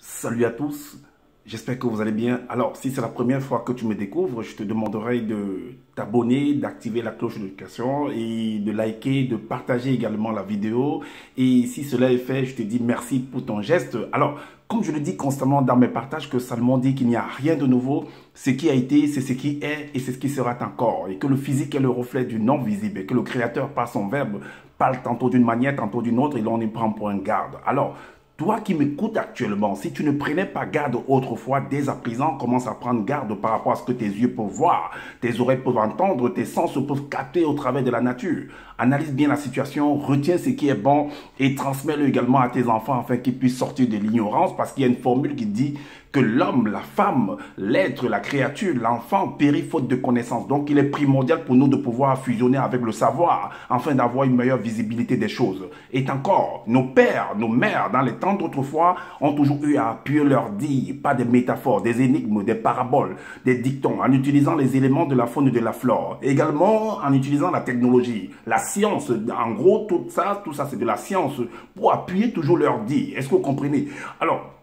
Salut à tous, j'espère que vous allez bien. Alors, si c'est la première fois que tu me découvres, je te demanderai de t'abonner, d'activer la cloche de notification et de liker, de partager également la vidéo. Et si cela est fait, je te dis merci pour ton geste. Alors, comme je le dis constamment dans mes partages, que Salomon dit qu'il n'y a rien de nouveau. Ce qui a été, c'est ce qui est et c'est ce qui sera encore. Et que le physique est le reflet du non visible. Et que le Créateur, par son verbe, parle tantôt d'une manière, tantôt d'une autre. Et l'on y prend pour un garde. Alors, toi qui m'écoutes actuellement, si tu ne prenais pas garde autrefois, dès à présent, commence à prendre garde par rapport à ce que tes yeux peuvent voir, tes oreilles peuvent entendre, tes sens peuvent capter au travers de la nature. Analyse bien la situation, retiens ce qui est bon et transmets-le également à tes enfants afin qu'ils puissent sortir de l'ignorance, parce qu'il y a une formule qui dit que l'homme, la femme, l'être, la créature, l'enfant périt faute de connaissance. Donc il est primordial pour nous de pouvoir fusionner avec le savoir afin d'avoir une meilleure visibilité des choses. Et encore, nos pères, nos mères, dans les temps d'autrefois, ont toujours eu à appuyer leur dire, pas des métaphores, des énigmes, des paraboles, des dictons, en utilisant les éléments de la faune et de la flore. Également en utilisant la technologie, la science. En gros, tout ça c'est de la science pour appuyer toujours leur dire. Est-ce que vous comprenez? Alors,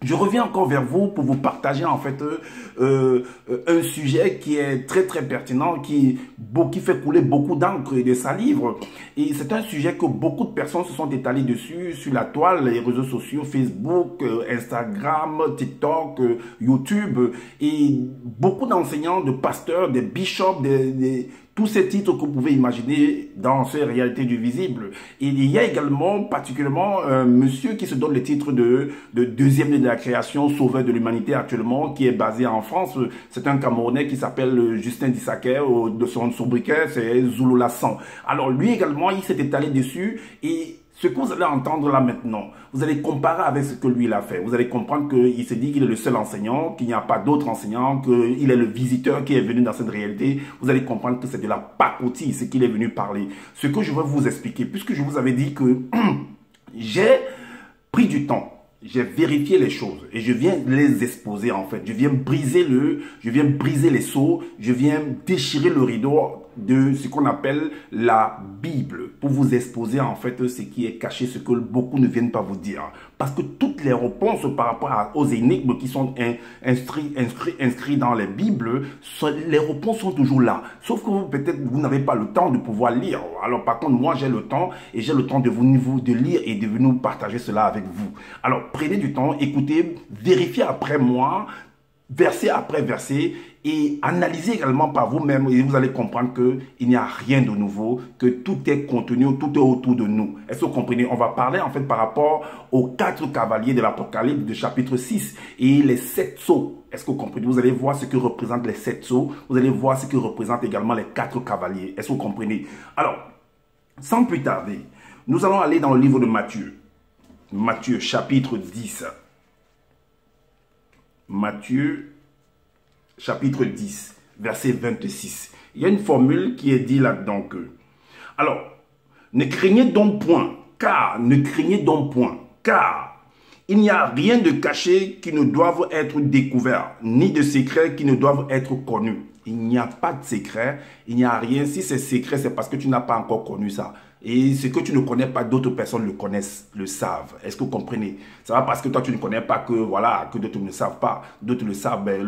je reviens encore vers vous pour vous partager en fait un sujet qui est très pertinent, qui fait couler beaucoup d'encre et de salive. Et c'est un sujet que beaucoup de personnes se sont étalées dessus, sur la toile, les réseaux sociaux, Facebook, Instagram, TikTok, YouTube. Et beaucoup d'enseignants, de pasteurs, des bishops, tous ces titres que vous pouvez imaginer dans ces réalités du visible. Et il y a également particulièrement un monsieur qui se donne le titre de deuxième de la création, sauveur de l'humanité actuellement, qui est basé en France. C'est un Camerounais qui s'appelle Justin Dissaker, de son sobriquet, c'est Zulu Lassan. Alors lui également, il s'est étalé dessus et ce que vous allez entendre là maintenant, vous allez comparer avec ce que lui il a fait. Vous allez comprendre qu'il se dit qu'il est le seul enseignant, qu'il n'y a pas d'autres enseignants, qu'il est le visiteur qui est venu dans cette réalité. Vous allez comprendre que c'est de la pacotille, ce qu'il est venu parler. Ce que je veux vous expliquer, puisque je vous avais dit que j'ai pris du temps. J'ai vérifié les choses et je viens les exposer en fait. Je viens briser les sceaux, je viens déchirer le rideau de ce qu'on appelle la Bible pour vous exposer en fait ce qui est caché, ce que beaucoup ne viennent pas vous dire. Parce que toutes les réponses par rapport aux énigmes qui sont inscrits dans les Bibles, les réponses sont toujours là. Sauf que peut-être vous n'avez pas le temps de pouvoir lire. Alors par contre, moi j'ai le temps et j'ai le temps de lire et de nous partager cela avec vous. Alors prenez du temps, écoutez, vérifiez après moi, verset après verset, et analysez également par vous-même et vous allez comprendre qu'il n'y a rien de nouveau, que tout est contenu, tout est autour de nous. Est-ce que vous comprenez? On va parler en fait par rapport aux 4 cavaliers de l'Apocalypse de chapitre 6 et les 7 sceaux. Est-ce que vous comprenez? Vous allez voir ce que représentent les 7 sceaux, vous allez voir ce que représentent également les 4 cavaliers. Est-ce que vous comprenez? Alors, sans plus tarder, nous allons aller dans le livre de Matthieu. Matthieu chapitre 10. Matthieu chapitre 10, verset 26. Il y a une formule qui est dit là-dedans que, alors, ne craignez donc point, car il n'y a rien de caché qui ne doive être découvert, ni de secret qui ne doivent être connus. Il n'y a pas de secret, il n'y a rien. Si c'est secret, c'est parce que tu n'as pas encore connu ça. Et ce que tu ne connais pas, d'autres personnes le connaissent, le savent. Est-ce que vous comprenez? Ça va parce que toi, tu ne connais pas que, voilà, que d'autres ne savent pas. D'autres le savent. Ben,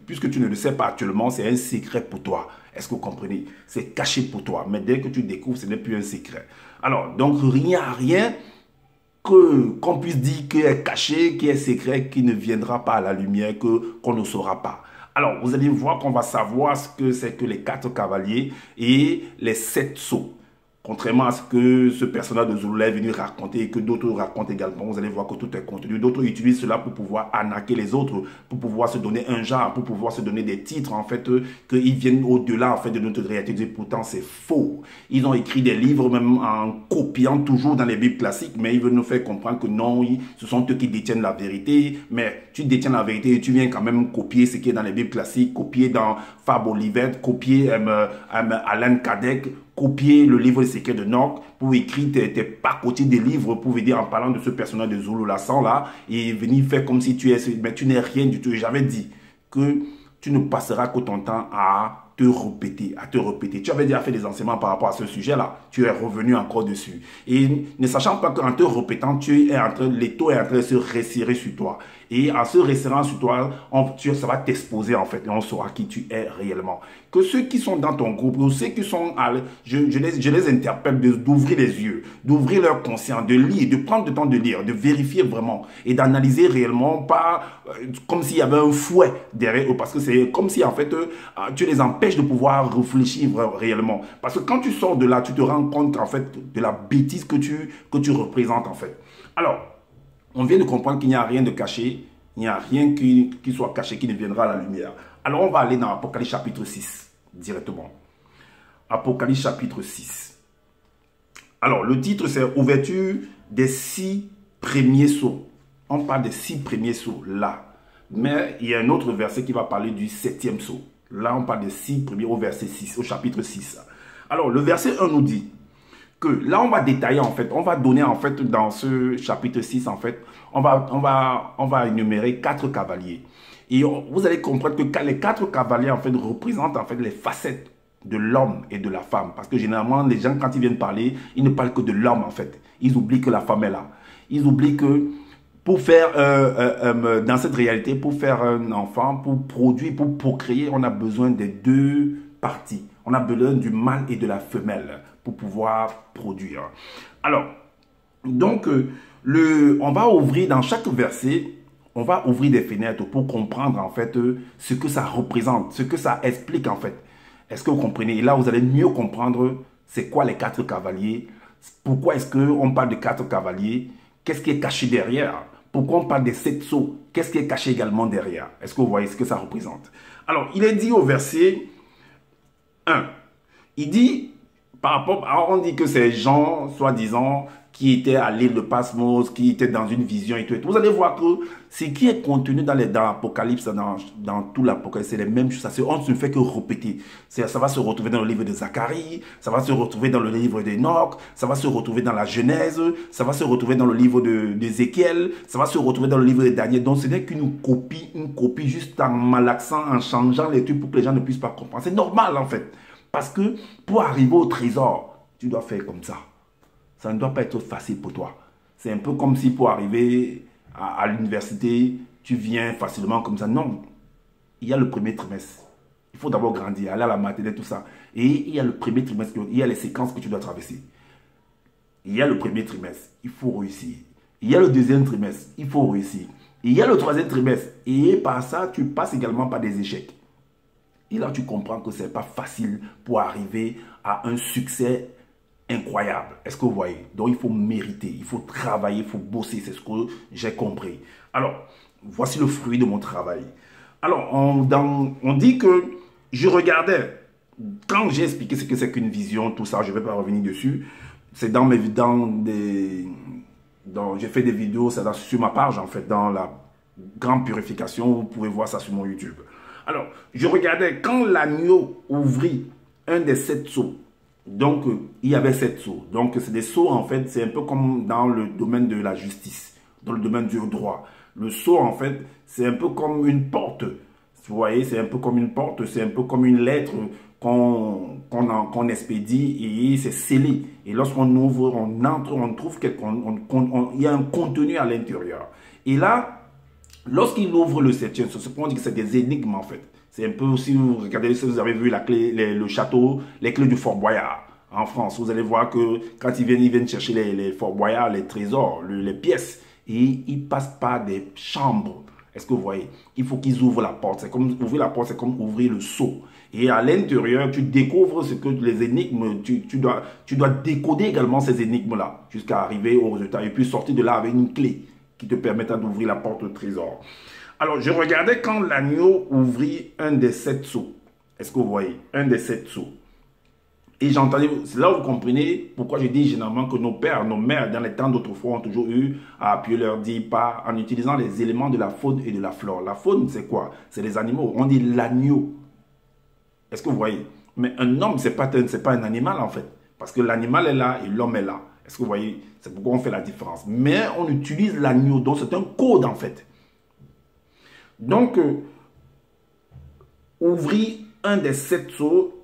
puisque tu ne le sais pas actuellement, c'est un secret pour toi. Est-ce que vous comprenez? C'est caché pour toi. Mais dès que tu découvres, ce n'est plus un secret. Alors, donc, il n'y a rien qu'on puisse dire qui est caché, qui est secret, qui ne viendra pas à la lumière, qu'on ne saura pas. Alors, vous allez voir qu'on va savoir ce que c'est que les 4 cavaliers et les 7 sceaux. Contrairement à ce que ce personnage de Zulu est venu raconter et que d'autres racontent également, vous allez voir que tout est contenu. D'autres utilisent cela pour pouvoir arnaquer les autres, pour pouvoir se donner un genre, pour pouvoir se donner des titres, en fait, qu'ils viennent au-delà, en fait, de notre réalité. Pourtant, c'est faux. Ils ont écrit des livres, même en copiant toujours dans les Bibles classiques, mais ils veulent nous faire comprendre que non, ce sont eux qui détiennent la vérité. Mais tu détiens la vérité et tu viens quand même copier ce qui est dans les Bibles classiques, copier dans Fab Olivet, copier Alan Kardec, copier le livre secret de Nock pour écrire tes pacotis de livres pour venir en parlant de ce personnage de Zulu Lassan là et venir faire comme si tu es, mais tu n'es rien du tout. J'avais dit que tu ne passeras que ton temps à te répéter, à te répéter. Tu avais déjà fait des enseignements par rapport à ce sujet-là. Tu es revenu encore dessus. Et ne sachant pas qu'en te répétant, l'étau est en train de se resserrer sur toi. Et en se resserrant sur toi, ça va t'exposer en fait. Et on saura qui tu es réellement. Que ceux qui sont dans ton groupe, ou ceux qui sont je les interpelle d'ouvrir les yeux, d'ouvrir leur conscience, de lire, de prendre le temps de lire, de vérifier vraiment et d'analyser réellement, pas comme s'il y avait un fouet derrière eux, parce que c'est comme si en fait tu les empêches de pouvoir réfléchir réellement. Parce que quand tu sors de là, tu te rends compte en fait de la bêtise que tu représentes en fait. Alors, on vient de comprendre qu'il n'y a rien de caché, il n'y a rien qui soit caché qui ne viendra à la lumière. Alors, on va aller dans Apocalypse chapitre 6 directement. Apocalypse chapitre 6. Alors, le titre, c'est ouverture des 6 premiers sceaux. On parle des 6 premiers sceaux là. Mais il y a un autre verset qui va parler du 7e sceau. Là, on parle des 6 premiers au verset 6, au chapitre 6. Alors, le verset 1 nous dit que là, on va détailler en fait, on va donner en fait dans ce chapitre 6, en fait, on va énumérer 4 cavaliers. Et vous allez comprendre que les 4 cavaliers en fait représentent en fait les facettes de l'homme et de la femme. Parce que généralement, les gens, quand ils viennent parler, ils ne parlent que de l'homme en fait. Ils oublient que la femme est là. Ils oublient que pour faire, dans cette réalité, pour faire un enfant, pour produire, pour procréer, on a besoin des 2 parties. On a besoin du mâle et de la femelle pour pouvoir produire. Alors, donc, on va ouvrir dans chaque verset, on va ouvrir des fenêtres pour comprendre en fait ce que ça représente, ce que ça explique en fait. Est-ce que vous comprenez? Et là, vous allez mieux comprendre c'est quoi les 4 cavaliers, pourquoi est-ce qu'on parle de 4 cavaliers, qu'est-ce qui est caché derrière, pourquoi on parle des 7 sceaux, qu'est-ce qui est caché également derrière. Est-ce que vous voyez ce que ça représente? Alors, il est dit au verset 1, il dit, par rapport, alors on dit que ces gens, soi-disant, qui étaient à l'île de Patmos, qui étaient dans une vision et tout. Vous allez voir que ce qui est contenu dans l'Apocalypse, dans tout l'Apocalypse, c'est les mêmes choses. On ne fait que répéter. Ça va se retrouver dans le livre de Zacharie, ça va se retrouver dans le livre d'Enoch, ça va se retrouver dans la Genèse, ça va se retrouver dans le livre d'Ézéchiel, ça va se retrouver dans le livre de Daniel. Donc ce n'est qu'une copie juste en malaxant, en changeant les trucs pour que les gens ne puissent pas comprendre. C'est normal en fait. Parce que pour arriver au trésor, tu dois faire comme ça. Ça ne doit pas être facile pour toi. C'est un peu comme si pour arriver à l'université, tu viens facilement comme ça. Non. Il y a le premier trimestre. Il faut d'abord grandir, aller à la maternelle, tout ça. Et il y a le premier trimestre, il y a les séquences que tu dois traverser. Il y a le premier trimestre, il faut réussir. Il y a le deuxième trimestre, il faut réussir. Il y a le troisième trimestre. Et par ça, tu passes également par des échecs. Et là, tu comprends que ce n'est pas facile pour arriver à un succès incroyable. Est-ce que vous voyez? Donc, il faut mériter, il faut travailler, il faut bosser. C'est ce que j'ai compris. Alors, voici le fruit de mon travail. Alors, on dit que je regardais, quand j'ai expliqué ce que c'est qu'une vision, tout ça, je ne vais pas revenir dessus. C'est dans mes j'ai fait des vidéos, c'est sur ma page, en fait, dans la grande purification. Vous pouvez voir ça sur mon YouTube. Alors, je regardais quand l'agneau ouvrit un des 7 sceaux. Donc, il y avait 7 sceaux. Donc, c'est des sceaux, en fait, c'est un peu comme dans le domaine de la justice, dans le domaine du droit. Le sceau, en fait, c'est un peu comme une porte. Vous voyez, c'est un peu comme une porte, c'est un peu comme une lettre qu'on expédie et c'est scellé. Et lorsqu'on ouvre, on entre, on trouve qu'il y a un contenu à l'intérieur. Et là, lorsqu'il ouvre le 7e sceau, on dit que c'est des énigmes, en fait. C'est un peu, si vous regardez, si vous avez vu la clé, le château, les clés du Fort Boyard en France, vous allez voir que quand ils viennent chercher les Fort Boyard, les trésors, les pièces, et ils passent par des chambres. Est-ce que vous voyez? Il faut qu'ils ouvrent la porte. C'est comme ouvrir la porte, c'est comme ouvrir le seau. Et à l'intérieur, tu découvres ce que les énigmes, tu dois décoder également ces énigmes-là jusqu'à arriver au résultat et puis sortir de là avec une clé qui te permettra d'ouvrir la porte au trésor. Alors, je regardais quand l'agneau ouvrit un des 7 sceaux. Est-ce que vous voyez? Un des 7 sceaux. Et j'entendais, c'est là où vous comprenez pourquoi je dis généralement que nos pères, nos mères, dans les temps d'autrefois, ont toujours eu à appuyer leur dit pas en utilisant les éléments de la faune et de la flore. La faune, c'est quoi? C'est les animaux. On dit l'agneau. Est-ce que vous voyez? Mais un homme, c'est pas un animal en fait. Parce que l'animal est là et l'homme est là. Est-ce que vous voyez? C'est pourquoi on fait la différence. Mais on utilise l'agneau, donc c'est un code en fait. Donc, ouvrit un des 7 sceaux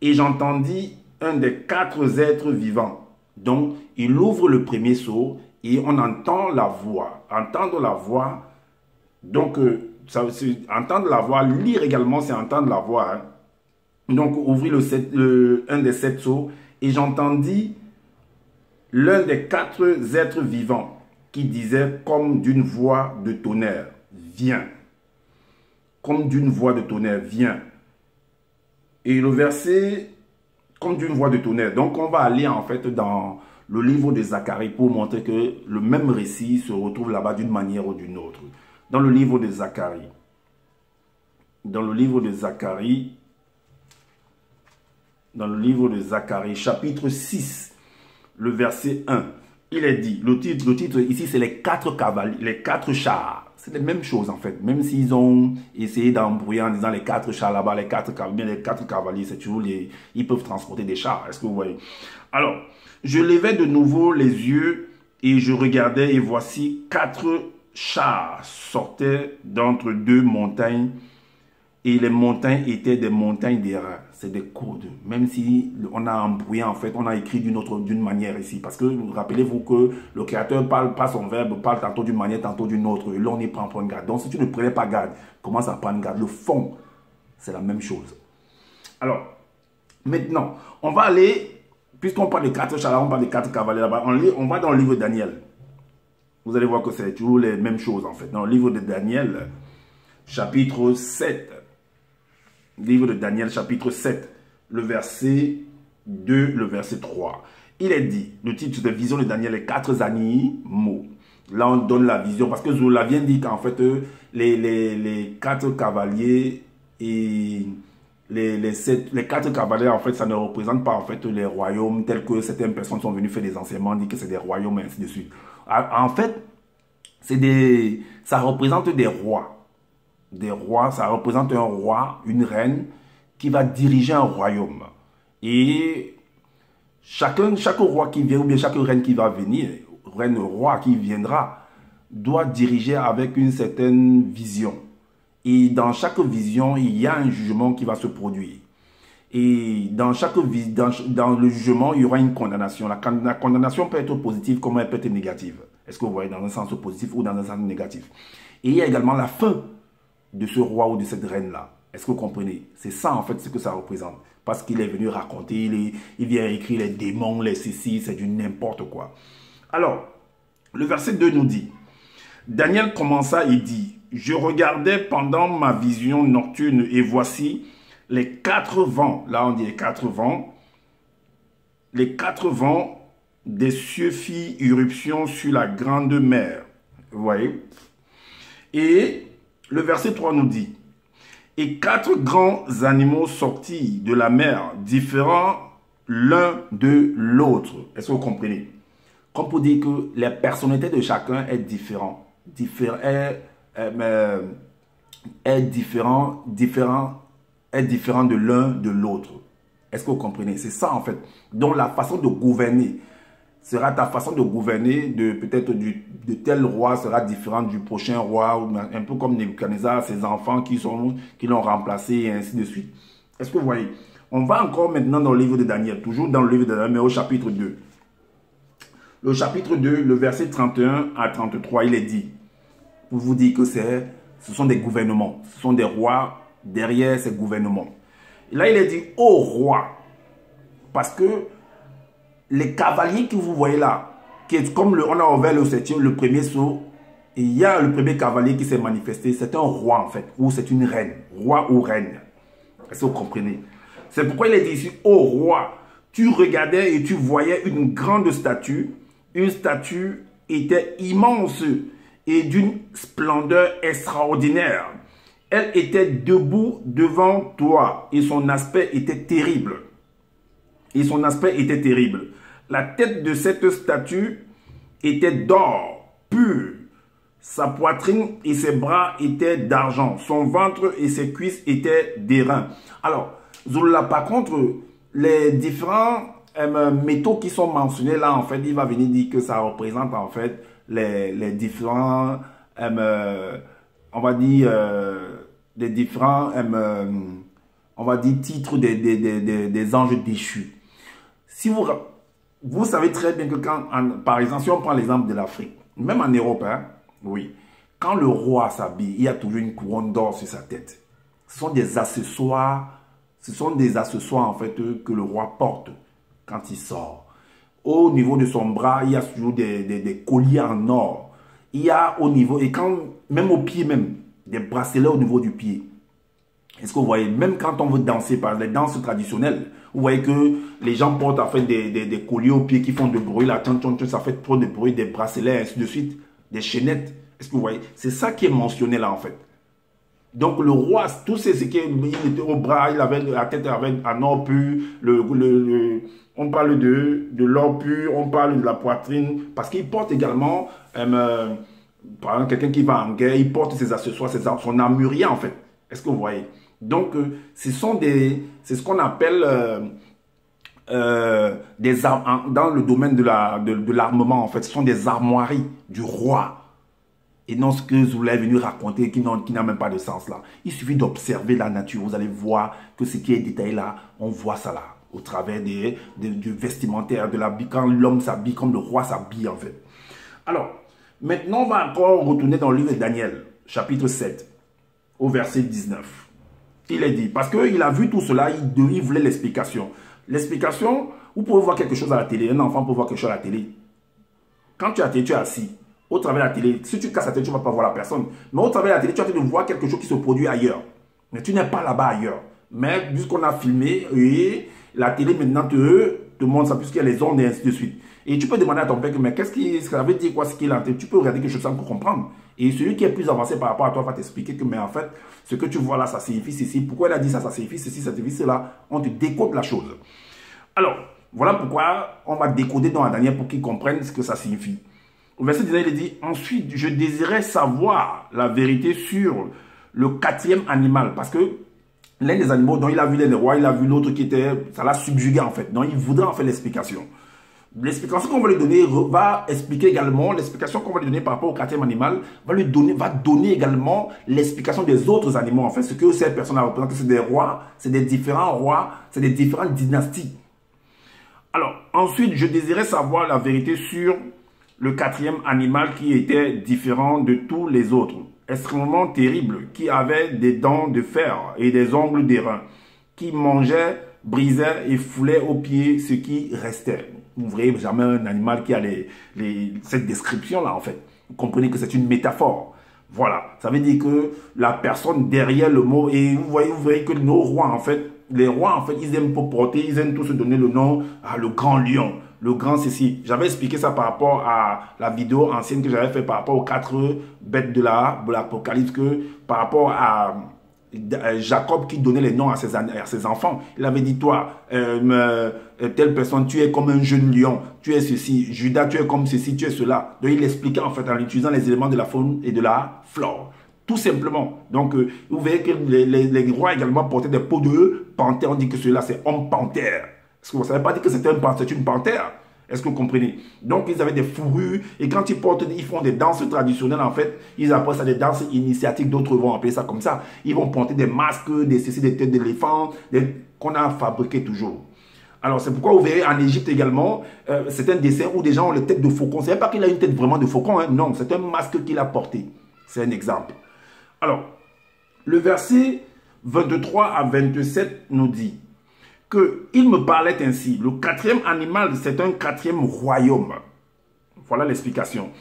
et j'entendis un des 4 êtres vivants. Donc, il ouvre le premier sceau et on entend la voix. Entendre la voix, donc, entendre la voix, lire également, c'est entendre la voix. Hein. Donc, ouvrir un des 7 sceaux et j'entendis l'un des 4 êtres vivants qui disait comme d'une voix de tonnerre, viens. Comme d'une voix de tonnerre, viens. Et le verset, comme d'une voix de tonnerre. Donc, on va aller en fait dans le livre de Zacharie pour montrer que le même récit se retrouve là-bas d'une manière ou d'une autre. Dans le livre de Zacharie. Dans le livre de Zacharie. Dans le livre de Zacharie, chapitre 6, le verset 1. Il est dit, le titre ici, c'est les 4 cavaliers, les 4 chars. C'est les mêmes choses en fait. Même s'ils ont essayé d'embrouiller en disant les 4 chars là-bas, les 4 cavaliers, c'est toujours ils peuvent transporter des chars. Est-ce que vous voyez? Alors, je levais de nouveau les yeux et je regardais et voici 4 chars sortaient d'entre 2 montagnes. Et les montagnes étaient des montagnes d'airain. C'est des cours de... Même si on a embrouillé, en fait, on a écrit d'une manière ici. Parce que rappelez-vous que le Créateur parle pas son verbe, parle tantôt d'une manière, tantôt d'une autre. Et là, on y prend garde. Donc, si tu ne prenais pas garde, commence à prendre garde. Le fond, c'est la même chose. Alors, maintenant, on va aller... Puisqu'on parle de 4 chars, on parle de 4 cavaliers là-bas. On va dans le livre de Daniel. Vous allez voir que c'est toujours les mêmes choses, en fait. Dans le livre de Daniel, chapitre 7... Livre de Daniel, chapitre 7, le verset 2, le verset 3. Il est dit, le titre de vision de Daniel est 4 animaux. Là, on donne la vision, parce que Zola vient dire qu'en fait, les 4 cavaliers et les 4 cavaliers, en fait, ça ne représente pas en fait les royaumes tels que certaines personnes sont venues faire des enseignements, disent que c'est des royaumes et ainsi de suite. En fait, ça représente des rois. Des rois, ça représente un roi, une reine qui va diriger un royaume. Et chaque roi qui vient ou bien chaque reine qui va venir, reine roi qui viendra, doit diriger avec une certaine vision. Et dans chaque vision, il y a un jugement qui va se produire. Et dans le jugement, il y aura une condamnation. La condamnation peut être positive comme elle peut être négative. Est-ce que vous voyez, dans un sens positif ou dans un sens négatif? Et il y a également la fin de ce roi ou de cette reine-là. Est-ce que vous comprenez? C'est ça, en fait, ce que ça représente. Parce qu'il est venu raconter, il vient écrire les démons, les ceci, c'est du n'importe quoi. Alors, le verset 2 nous dit, Daniel commença et dit, je regardais pendant ma vision nocturne et voici les 4 vents, là on dit les 4 vents des cieux fit irruption sur la grande mer. Vous voyez? Et le verset 3 nous dit, et 4 grands animaux sortis de la mer, différents l'un de l'autre. Est-ce que vous comprenez? Comme pour dire que la personnalité de chacun est différente. Est différent de l'un de l'autre. Est-ce que vous comprenez? C'est ça en fait. Donc la façon de gouverner sera ta façon de gouverner peut-être de tel roi sera différente du prochain roi, un peu comme Nebuchadnezzar, ses enfants qui l'ont remplacé et ainsi de suite. Est-ce que vous voyez? On va encore maintenant dans le livre de Daniel, toujours dans le livre de Daniel, mais au chapitre 2. Le chapitre 2, le verset 31 à 33, il est dit, pour vous dire que ce sont des gouvernements, ce sont des rois derrière ces gouvernements. Et là, il est dit, ô roi, parce que les cavaliers que vous voyez là, qui est comme on a ouvert le premier sceau, et il y a le premier cavalier qui s'est manifesté, c'est un roi en fait, ou c'est une reine, roi ou reine. Est-ce que vous comprenez? C'est pourquoi il est dit ici, ô roi, tu regardais et tu voyais une grande statue. Une statue était immense et d'une splendeur extraordinaire. Elle était debout devant toi et son aspect était terrible. La tête de cette statue était d'or pur. Sa poitrine et ses bras étaient d'argent. Son ventre et ses cuisses étaient d'airain. Alors, Zola, par contre, les différents métaux qui sont mentionnés là, en fait, il va venir dire que ça représente en fait les différents, on va dire, les différents on va dire, titre des anges déchus. Si vous savez très bien que quand, par exemple, si on prend l'exemple de l'Afrique, même en Europe, hein, oui, quand le roi s'habille, il y a toujours une couronne d'or sur sa tête. Ce sont des accessoires en fait que le roi porte quand il sort. Au niveau de son bras, il y a toujours des colliers en or. Il y a au niveau, et quand, même au pied même, des bracelets au niveau du pied. Est-ce que vous voyez, même quand on veut danser par les danses traditionnelles, vous voyez que les gens portent en fait des colliers au pied qui font de bruit, la ça fait trop de bruit, des bracelets, ainsi de suite, des chaînettes. Est-ce que vous voyez? C'est ça qui est mentionné là en fait. Donc le roi, tout ce qui était au bras, il avait la tête avec un or pur, on parle de l'or pur, on parle de la poitrine, parce qu'il porte également, par exemple, quelqu'un qui va en guerre, il porte ses accessoires, son armurier en fait. Est-ce que vous voyez? Donc, c'est ce qu'on appelle dans le domaine de l'armement en fait, ce sont des armoiries du roi. Et non ce que vous l'avez venu raconter qui n'a même pas de sens là. Il suffit d'observer la nature, vous allez voir que ce qui est détaillé là, on voit ça là, au travers du vestimentaire, de l'habit, quand l'homme s'habille comme le roi s'habille en fait. Alors, maintenant on va encore retourner dans le livre de Daniel, chapitre 7, au verset 19. Il est dit, parce qu'il a vu tout cela, il voulait l'explication. L'explication, vous pouvez voir quelque chose à la télé, un enfant peut voir quelque chose à la télé. Quand tu es à la télé, tu es assis. Au travers de la télé, si tu casses la télé, tu ne vas pas voir la personne. Mais au travers de la télé, tu as train de voir quelque chose qui se produit ailleurs. Mais tu n'es pas là-bas ailleurs. Mais puisqu'on a filmé, et la télé maintenant te montre ça, puisqu'il y a les ondes et ainsi de suite. Et tu peux demander à ton père, mais qu'est-ce que ça veut dire quoi ce qu'il a en tête? Tu peux regarder quelque chose sans comprendre. Et celui qui est plus avancé par rapport à toi va t'expliquer que, mais en fait, ce que tu vois là, ça signifie ceci. Pourquoi il a dit ça, ça signifie ceci, ça signifie cela. On te décode la chose. Alors, voilà pourquoi on va décoder dans la dernière pour qu'ils comprennent ce que ça signifie. Au verset 19, il dit, ensuite, je désirais savoir la vérité sur le quatrième animal. Parce que l'un des animaux dont il a vu les rois, il a vu l'autre qui était, ça l'a subjugué en fait. Donc, il voudrait en faire l'explication. L'explication qu'on va lui donner va expliquer également, l'explication qu'on va lui donner par rapport au quatrième animal va donner également l'explication des autres animaux. En fait, ce que cette personne représente, c'est des rois, c'est des différents rois, c'est des différentes dynasties. Alors, ensuite, je désirais savoir la vérité sur le quatrième animal qui était différent de tous les autres, extrêmement terrible, qui avait des dents de fer et des ongles d'airain, qui mangeait, brisait et foulait aux pieds ce qui restait. Vous ne verrez jamais un animal qui a cette description-là, en fait. Vous comprenez que c'est une métaphore. Voilà. Ça veut dire que la personne derrière le mot, et vous voyez que nos rois, en fait, les rois, en fait, ils aiment porter, ils aiment tous se donner le nom, le grand lion, le grand ceci. J'avais expliqué ça par rapport à la vidéo ancienne que j'avais fait par rapport aux 4 bêtes de l'Apocalypse, que par rapport à Jacob qui donnait les noms à ses enfants. Il avait dit, toi, telle personne, tu es comme un jeune lion, tu es ceci. Judas, tu es comme ceci, tu es cela. Donc il expliquait en fait en utilisant les éléments de la faune et de la flore. Tout simplement. Donc vous voyez que les rois également portaient des peaux de panthère. On dit que cela c'est homme panthère. Est-ce que vous ne savez pas dire que c'est une panthère? Est-ce que vous comprenez? Donc, ils avaient des fourrures et quand ils font des danses traditionnelles, en fait, ils appellent ça des danses initiatiques, d'autres vont appeler ça comme ça. Ils vont porter des masques, des têtes d'éléphant, qu'on a fabriqué toujours. Alors, c'est pourquoi vous verrez en Égypte également, c'est un dessin où des gens ont les têtes de faucon. Ce n'est pas qu'il a une tête vraiment de faucon, hein. Non, c'est un masque qu'il a porté. C'est un exemple. Alors, le verset 23 à 27 nous dit qu'il me parlait ainsi. Le quatrième animal, c'est un quatrième royaume. Voilà l'explication.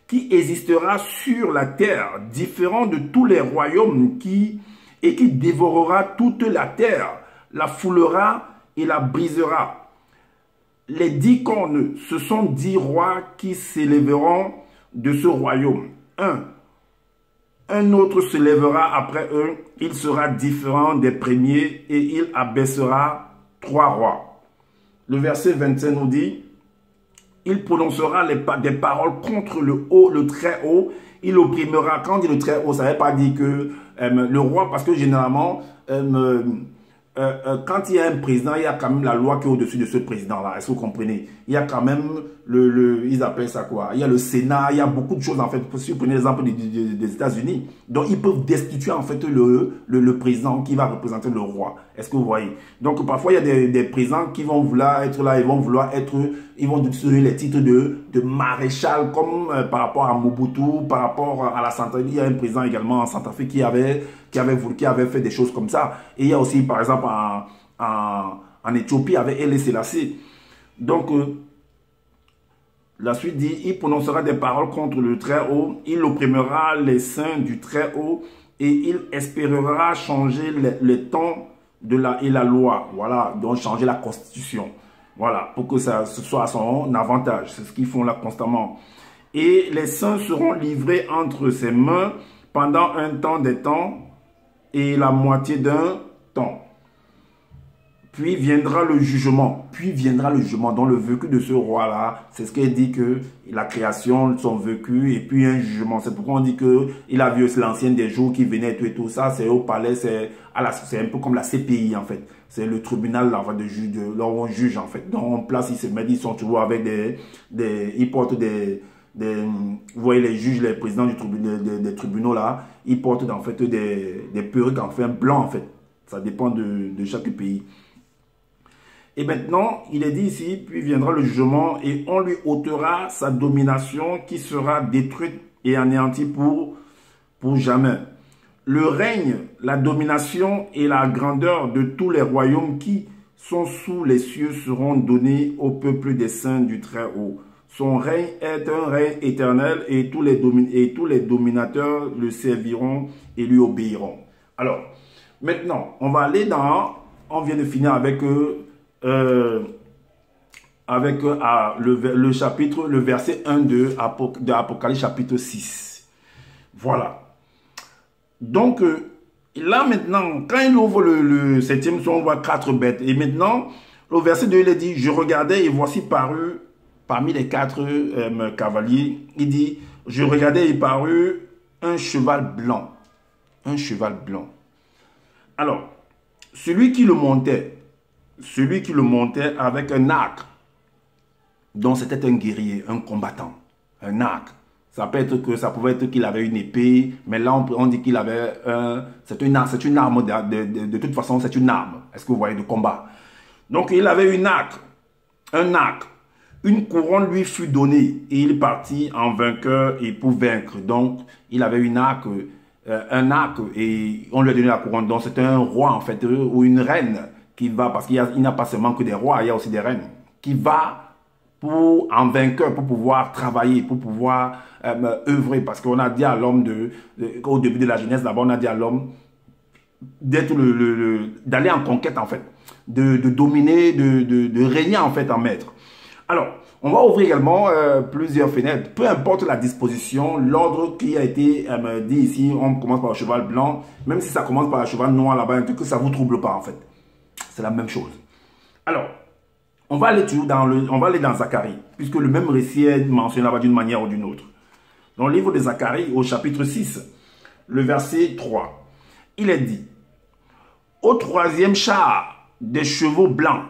Qui existera sur la terre, différent de tous les royaumes qui dévorera toute la terre, la foulera et la brisera. Les 10 cornes, ce sont 10 rois qui s'élèveront de ce royaume. Un autre se lèvera après eux, il sera différent des premiers et il abaissera 3 rois. Le verset 25 nous dit, il prononcera des paroles contre le très haut, il opprimera. Quand on dit le très haut, ça ne veut pas dire que le roi, parce que généralement, quand il y a un président, il y a quand même la loi qui est au-dessus de ce président-là. Est-ce que vous comprenez? Il y a quand même ils appellent ça quoi? Il y a le Sénat, il y a beaucoup de choses en fait. Si vous prenez l'exemple des États-Unis, donc ils peuvent destituer en fait le président qui va représenter le roi. Est-ce que vous voyez? Donc parfois il y a des présidents qui vont vouloir être là, ils vont destituer les titres de maréchal comme par rapport à Mobutu, par rapport à la Centrafrique. Il y a un président également en Centrafrique qui avait fait des choses comme ça. Et il y a aussi par exemple en Éthiopie avec Haile Selassie. Donc la suite dit, il prononcera des paroles contre le Très-Haut, il opprimera les saints du Très-Haut et il espérera changer les temps et la loi. Voilà, donc changer la constitution. Voilà, pour que ce soit à son avantage. C'est ce qu'ils font là constamment. Et les saints seront livrés entre ses mains pendant un temps des temps et la moitié d'un temps. Puis viendra le jugement. Puis viendra le jugement. Dans le vécu de ce roi-là, c'est ce qu'il dit que la création, son vécu, et puis un jugement. C'est pourquoi on dit que il a vu l'ancien des jours qui venait et tout ça. C'est au palais, c'est un peu comme la CPI en fait. C'est le tribunal là, là où on juge en fait. Donc en place, ils se mettent, ils sont toujours avec ils portent vous voyez les juges, les présidents des tribunaux là, ils portent en fait des perruques en fait blanc en fait. Ça dépend de chaque pays. Et maintenant, il est dit ici, puis viendra le jugement et on lui ôtera sa domination qui sera détruite et anéantie pour jamais. Le règne, la domination et la grandeur de tous les royaumes qui sont sous les cieux seront donnés au peuple des saints du Très-Haut. Son règne est un règne éternel et tous les dominateurs le serviront et lui obéiront. Alors, maintenant, on vient de finir avec le verset 1 de Apocalypse chapitre 6. Voilà. Donc, là maintenant, quand il ouvre le 7e son, on voit 4 bêtes. Et maintenant, au verset 2, il est dit, je regardais et voici paru parmi les 4 cavaliers, il dit, je regardais et parut un cheval blanc. Un cheval blanc. Alors, celui qui le montait avec un arc. Donc c'était un guerrier, un combattant, un arc. Ça pouvait être qu'il avait une épée, mais là on dit qu'il avait c'est une arme, de toute façon c'est une arme. Est-ce que vous voyez, de combat? Donc il avait un arc. Une couronne lui fut donnée et il partit en vainqueur et pour vaincre. Donc il avait un arc et on lui a donné la couronne. Donc c'est un roi en fait, ou une reine qui va, parce qu'il n'y a pas seulement que des rois, il y a aussi des reines, qui va en vainqueur pour pouvoir travailler, pour pouvoir œuvrer. Parce qu'on a dit à l'homme, au début de la jeunesse, d'abord on a dit à l'homme d'aller en conquête en fait, de dominer, de régner en fait en maître. Alors, on va ouvrir également plusieurs fenêtres. Peu importe la disposition, l'ordre qui a été dit ici, on commence par le cheval blanc, même si ça commence par le cheval noir là-bas, un truc que ça ne vous trouble pas en fait. C'est la même chose. Alors, on va aller dans Zacharie, puisque le même récit est mentionné là-bas d'une manière ou d'une autre. Dans le livre de Zacharie, au chapitre 6, le verset 3, il est dit, au 3e char, des chevaux blancs,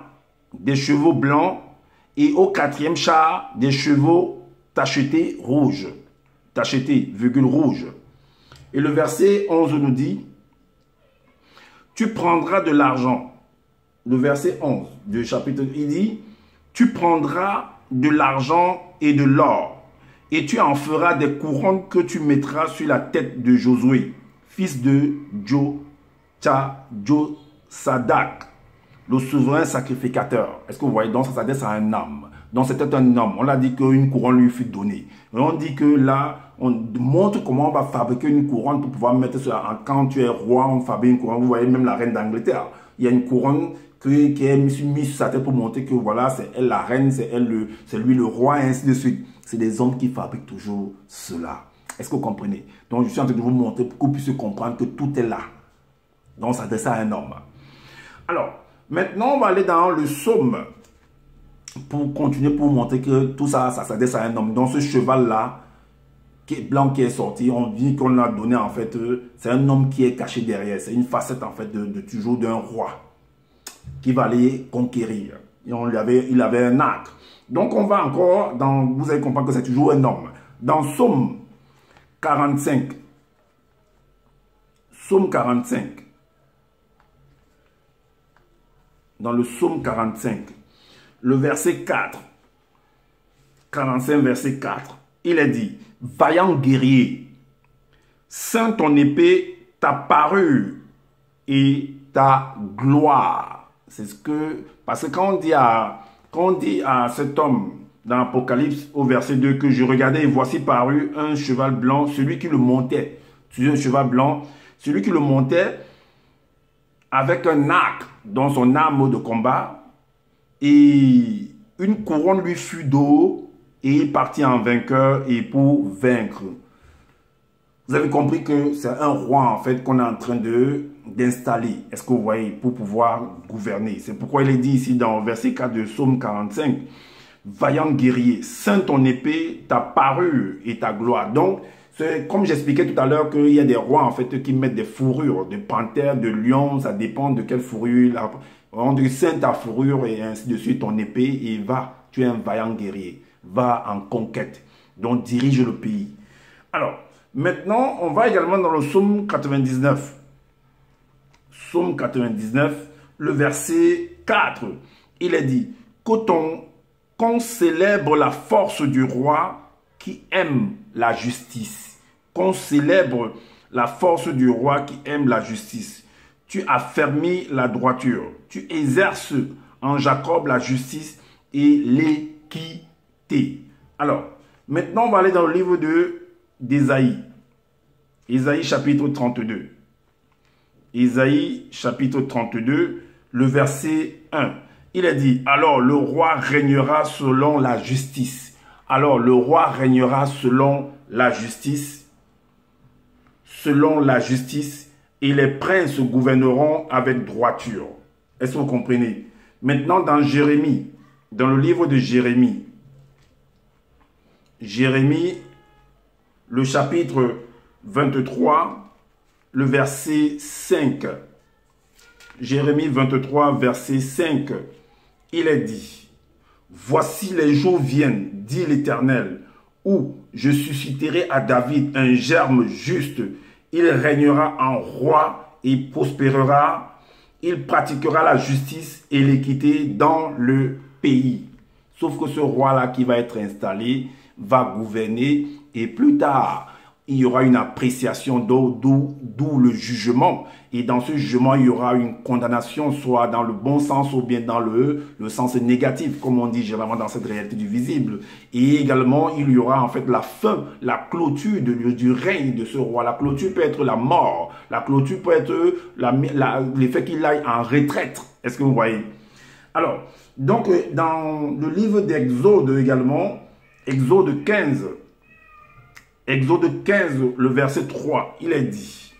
et au 4e char, des chevaux tachetés rouges. Et le verset 11 nous dit, tu prendras de l'argent. Le verset 11 du chapitre, il dit, tu prendras de l'argent et de l'or, et tu en feras des couronnes que tu mettras sur la tête de Josué, fils de Josadak, le souverain sacrificateur. Est-ce que vous voyez? Donc ça s'adresse à un homme. Donc c'était un homme. On l'a dit qu'une couronne lui fut donnée. Et on dit que là, on montre comment on va fabriquer une couronne pour pouvoir mettre sur quand tu es roi, on fabrique une couronne. Vous voyez même la reine d'Angleterre. Il y a une couronne qui est mise sur sa tête pour montrer que voilà, c'est elle la reine, c'est lui le roi, et ainsi de suite. C'est des hommes qui fabriquent toujours cela. Est-ce que vous comprenez? Donc je suis en train de vous montrer pour que vous puissiez comprendre que tout est là. Donc ça s'adresse à un homme. Alors, maintenant on va aller dans le psaume pour continuer, pour montrer que tout ça, ça s'adresse à un homme. Donc ce cheval-là, qui est blanc, qui est sorti, on dit qu'on l'a donné en fait, c'est un homme qui est caché derrière. C'est une facette en fait toujours d'un roi. qui va aller conquérir. Et il avait un arc. Donc on va encore, vous allez comprendre que c'est toujours un homme. Dans Psaume 45, dans le Psaume 45, le verset 4, 45 verset 4, il est dit, vaillant guerrier, ceins ton épée, ta parure et ta gloire. C'est ce que, parce que quand on dit à cet homme dans l'Apocalypse au verset 2 que je regardais et voici parut un cheval blanc, celui qui le montait, un cheval blanc, celui qui le montait avec un arc dans son arme de combat et une couronne lui fut d'eau et il partit en vainqueur et pour vaincre. Vous avez compris que c'est un roi en fait qu'on est en train d'installer. Est-ce que vous voyez, pour pouvoir gouverner. C'est pourquoi il est dit ici dans le verset 4 de Psaume 45, vaillant guerrier, ceins ton épée, ta parure et ta gloire. Donc, comme j'expliquais tout à l'heure qu'il y a des rois en fait qui mettent des fourrures, de panthères, de lions, ça dépend de quelle fourrure. On dit ceins ta fourrure et ainsi de suite, ton épée et va, tu es un vaillant guerrier, va en conquête, donc dirige le pays. Alors, maintenant, on va également dans le Psaume 99. Psaume 99, le verset 4, il est dit, qu'on célèbre la force du roi qui aime la justice. Qu'on célèbre la force du roi qui aime la justice. Tu affermis la droiture. Tu exerces en Jacob la justice et l'équité. Alors, maintenant, on va aller dans le livre d'Ésaïe. Ésaïe chapitre 32. Ésaïe chapitre 32, le verset 1. Il est dit, alors le roi régnera selon la justice. Alors le roi régnera selon la justice. Selon la justice. Et les princes gouverneront avec droiture. Est-ce que vous comprenez? Maintenant dans Jérémie, dans le livre de Jérémie. Jérémie, le chapitre 23, le verset 5. Jérémie 23, verset 5. Il est dit, voici les jours viennent, dit l'Éternel, où je susciterai à David un germe juste. Il régnera en roi et prospérera. Il pratiquera la justice et l'équité dans le pays. Sauf que ce roi-là qui va être installé va gouverner et plus tard, il y aura une appréciation d'où le jugement. Et dans ce jugement, il y aura une condamnation, soit dans le bon sens ou bien dans le sens négatif, comme on dit généralement dans cette réalité du visible. Et également, il y aura en fait la fin, la clôture du règne de ce roi. La clôture peut être la mort. La clôture peut être le fait qu'il aille en retraite. Est-ce que vous voyez? Alors, donc, dans le livre d'Exode également, Exode 15, le verset 3, il est dit,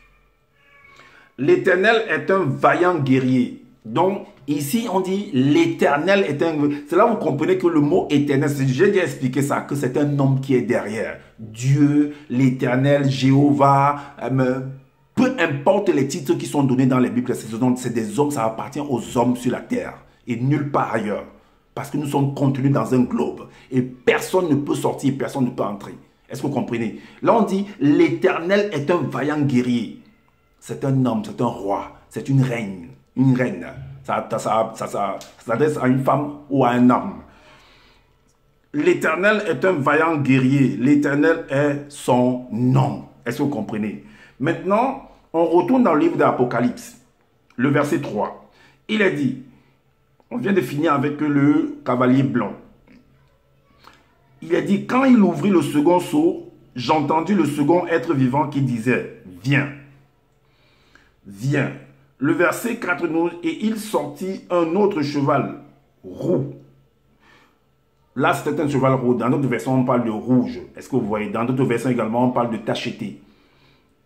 l'Éternel est un vaillant guerrier. Donc, ici, on dit l'Éternel est un... C'est là que vous comprenez que le mot éternel, j'ai déjà expliqué ça, que c'est un homme qui est derrière. Dieu, l'Éternel, Jéhovah, peu importe les titres qui sont donnés dans les Bibles, c'est des hommes, ça appartient aux hommes sur la terre et nulle part ailleurs. Parce que nous sommes contenus dans un globe et personne ne peut sortir, personne ne peut entrer. Est-ce que vous comprenez? Là, on dit, l'Éternel est un vaillant guerrier. C'est un homme, c'est un roi, c'est une reine. Une reine. Ça s'adresse à une femme ou à un homme. L'Éternel est un vaillant guerrier. L'Éternel est son nom. Est-ce que vous comprenez? Maintenant, on retourne dans le livre de l'Apocalypse, le verset 3. Il est dit, on vient de finir avec le cavalier blanc. Il est dit, quand il ouvrit le second sceau, j'entendis le second être vivant qui disait, viens, viens. Le verset 4 nous, et il sortit un autre cheval roux. Là, c'était un cheval roux. Dans d'autres versions, on parle de rouge. Est-ce que vous voyez? Dans d'autres versions également, on parle de tacheté.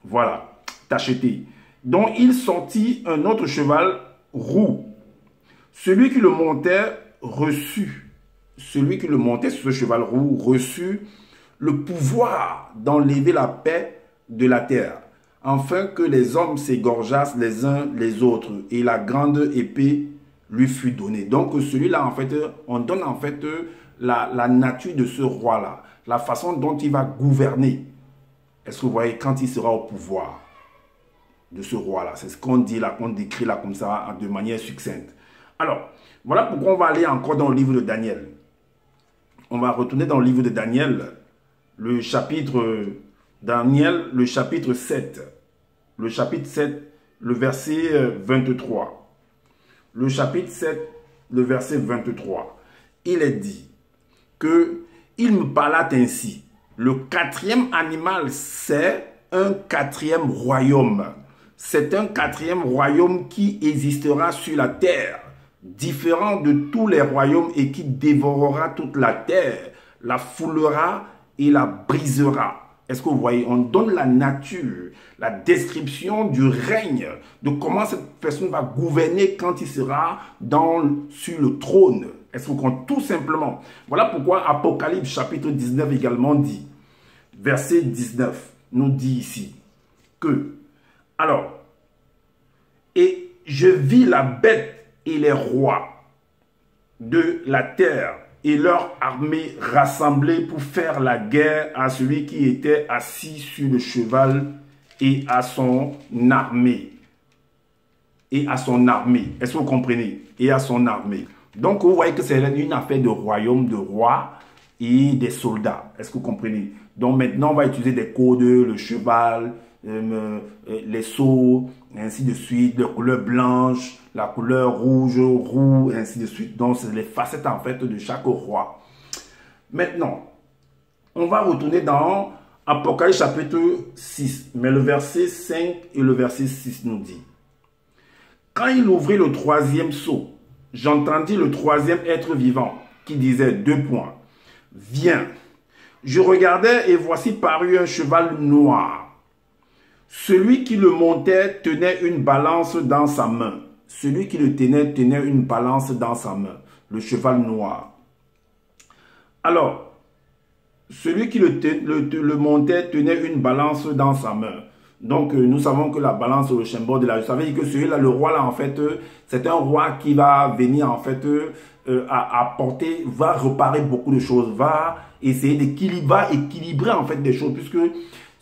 Voilà, tacheté. Donc, il sortit un autre cheval roux. Celui qui le montait reçut. Celui qui le montait sur ce cheval roux reçut le pouvoir d'enlever la paix de la terre, afin que les hommes s'égorgeassent les uns les autres, et la grande épée lui fut donné. Donc celui-là, en fait, on donne en fait la nature de ce roi-là, la façon dont il va gouverner. Est-ce que vous voyez, quand il sera au pouvoir de ce roi-là, c'est ce qu'on dit là, qu'on décrit là comme ça, de manière succincte. Alors, voilà pourquoi on va aller encore dans le livre de Daniel. On va retourner dans le livre de Daniel, le chapitre 7. Le chapitre 7, le verset 23. Le chapitre 7, le verset 23. Il est dit que il me parla ainsi. Le quatrième animal, c'est un quatrième royaume. C'est un quatrième royaume qui existera sur la terre, différent de tous les royaumes et qui dévorera toute la terre, la foulera et la brisera. Est-ce que vous voyez, on donne la nature, la description du règne, de comment cette personne va gouverner quand il sera sur le trône. Est-ce que vous comprenez? Tout simplement. Voilà pourquoi Apocalypse chapitre 19 également dit, verset 19, nous dit ici que, alors, et je vis la bête et les rois de la terre et leur armée rassemblée pour faire la guerre à celui qui était assis sur le cheval et à son armée. Et à son armée. Est-ce que vous comprenez? Et à son armée. Donc, vous voyez que c'est une affaire de royaume, de rois et des soldats. Est-ce que vous comprenez? Donc, maintenant, on va utiliser des codes, le cheval, les sceaux, ainsi de suite, la couleur blanche, la couleur rouge, roux, ainsi de suite. Donc, c'est les facettes, en fait, de chaque roi. Maintenant, on va retourner dans Apocalypse chapitre 6. Mais le verset 5 et le verset 6 nous dit. Quand il ouvrit le troisième sceau, j'entendis le troisième être vivant qui disait 2 points. Viens. Je regardais et voici parut un cheval noir. Celui qui le montait tenait une balance dans sa main. Celui qui le tenait une balance dans sa main. Le cheval noir. Alors, celui qui le montait tenait une balance dans sa main. Donc, nous savons que la balance, le symbole de la... Vous savez que celui-là, le roi là, en fait, c'est un roi qui va venir, en fait, apporter, va réparer beaucoup de choses, va essayer équilibrer, en fait, des choses, puisque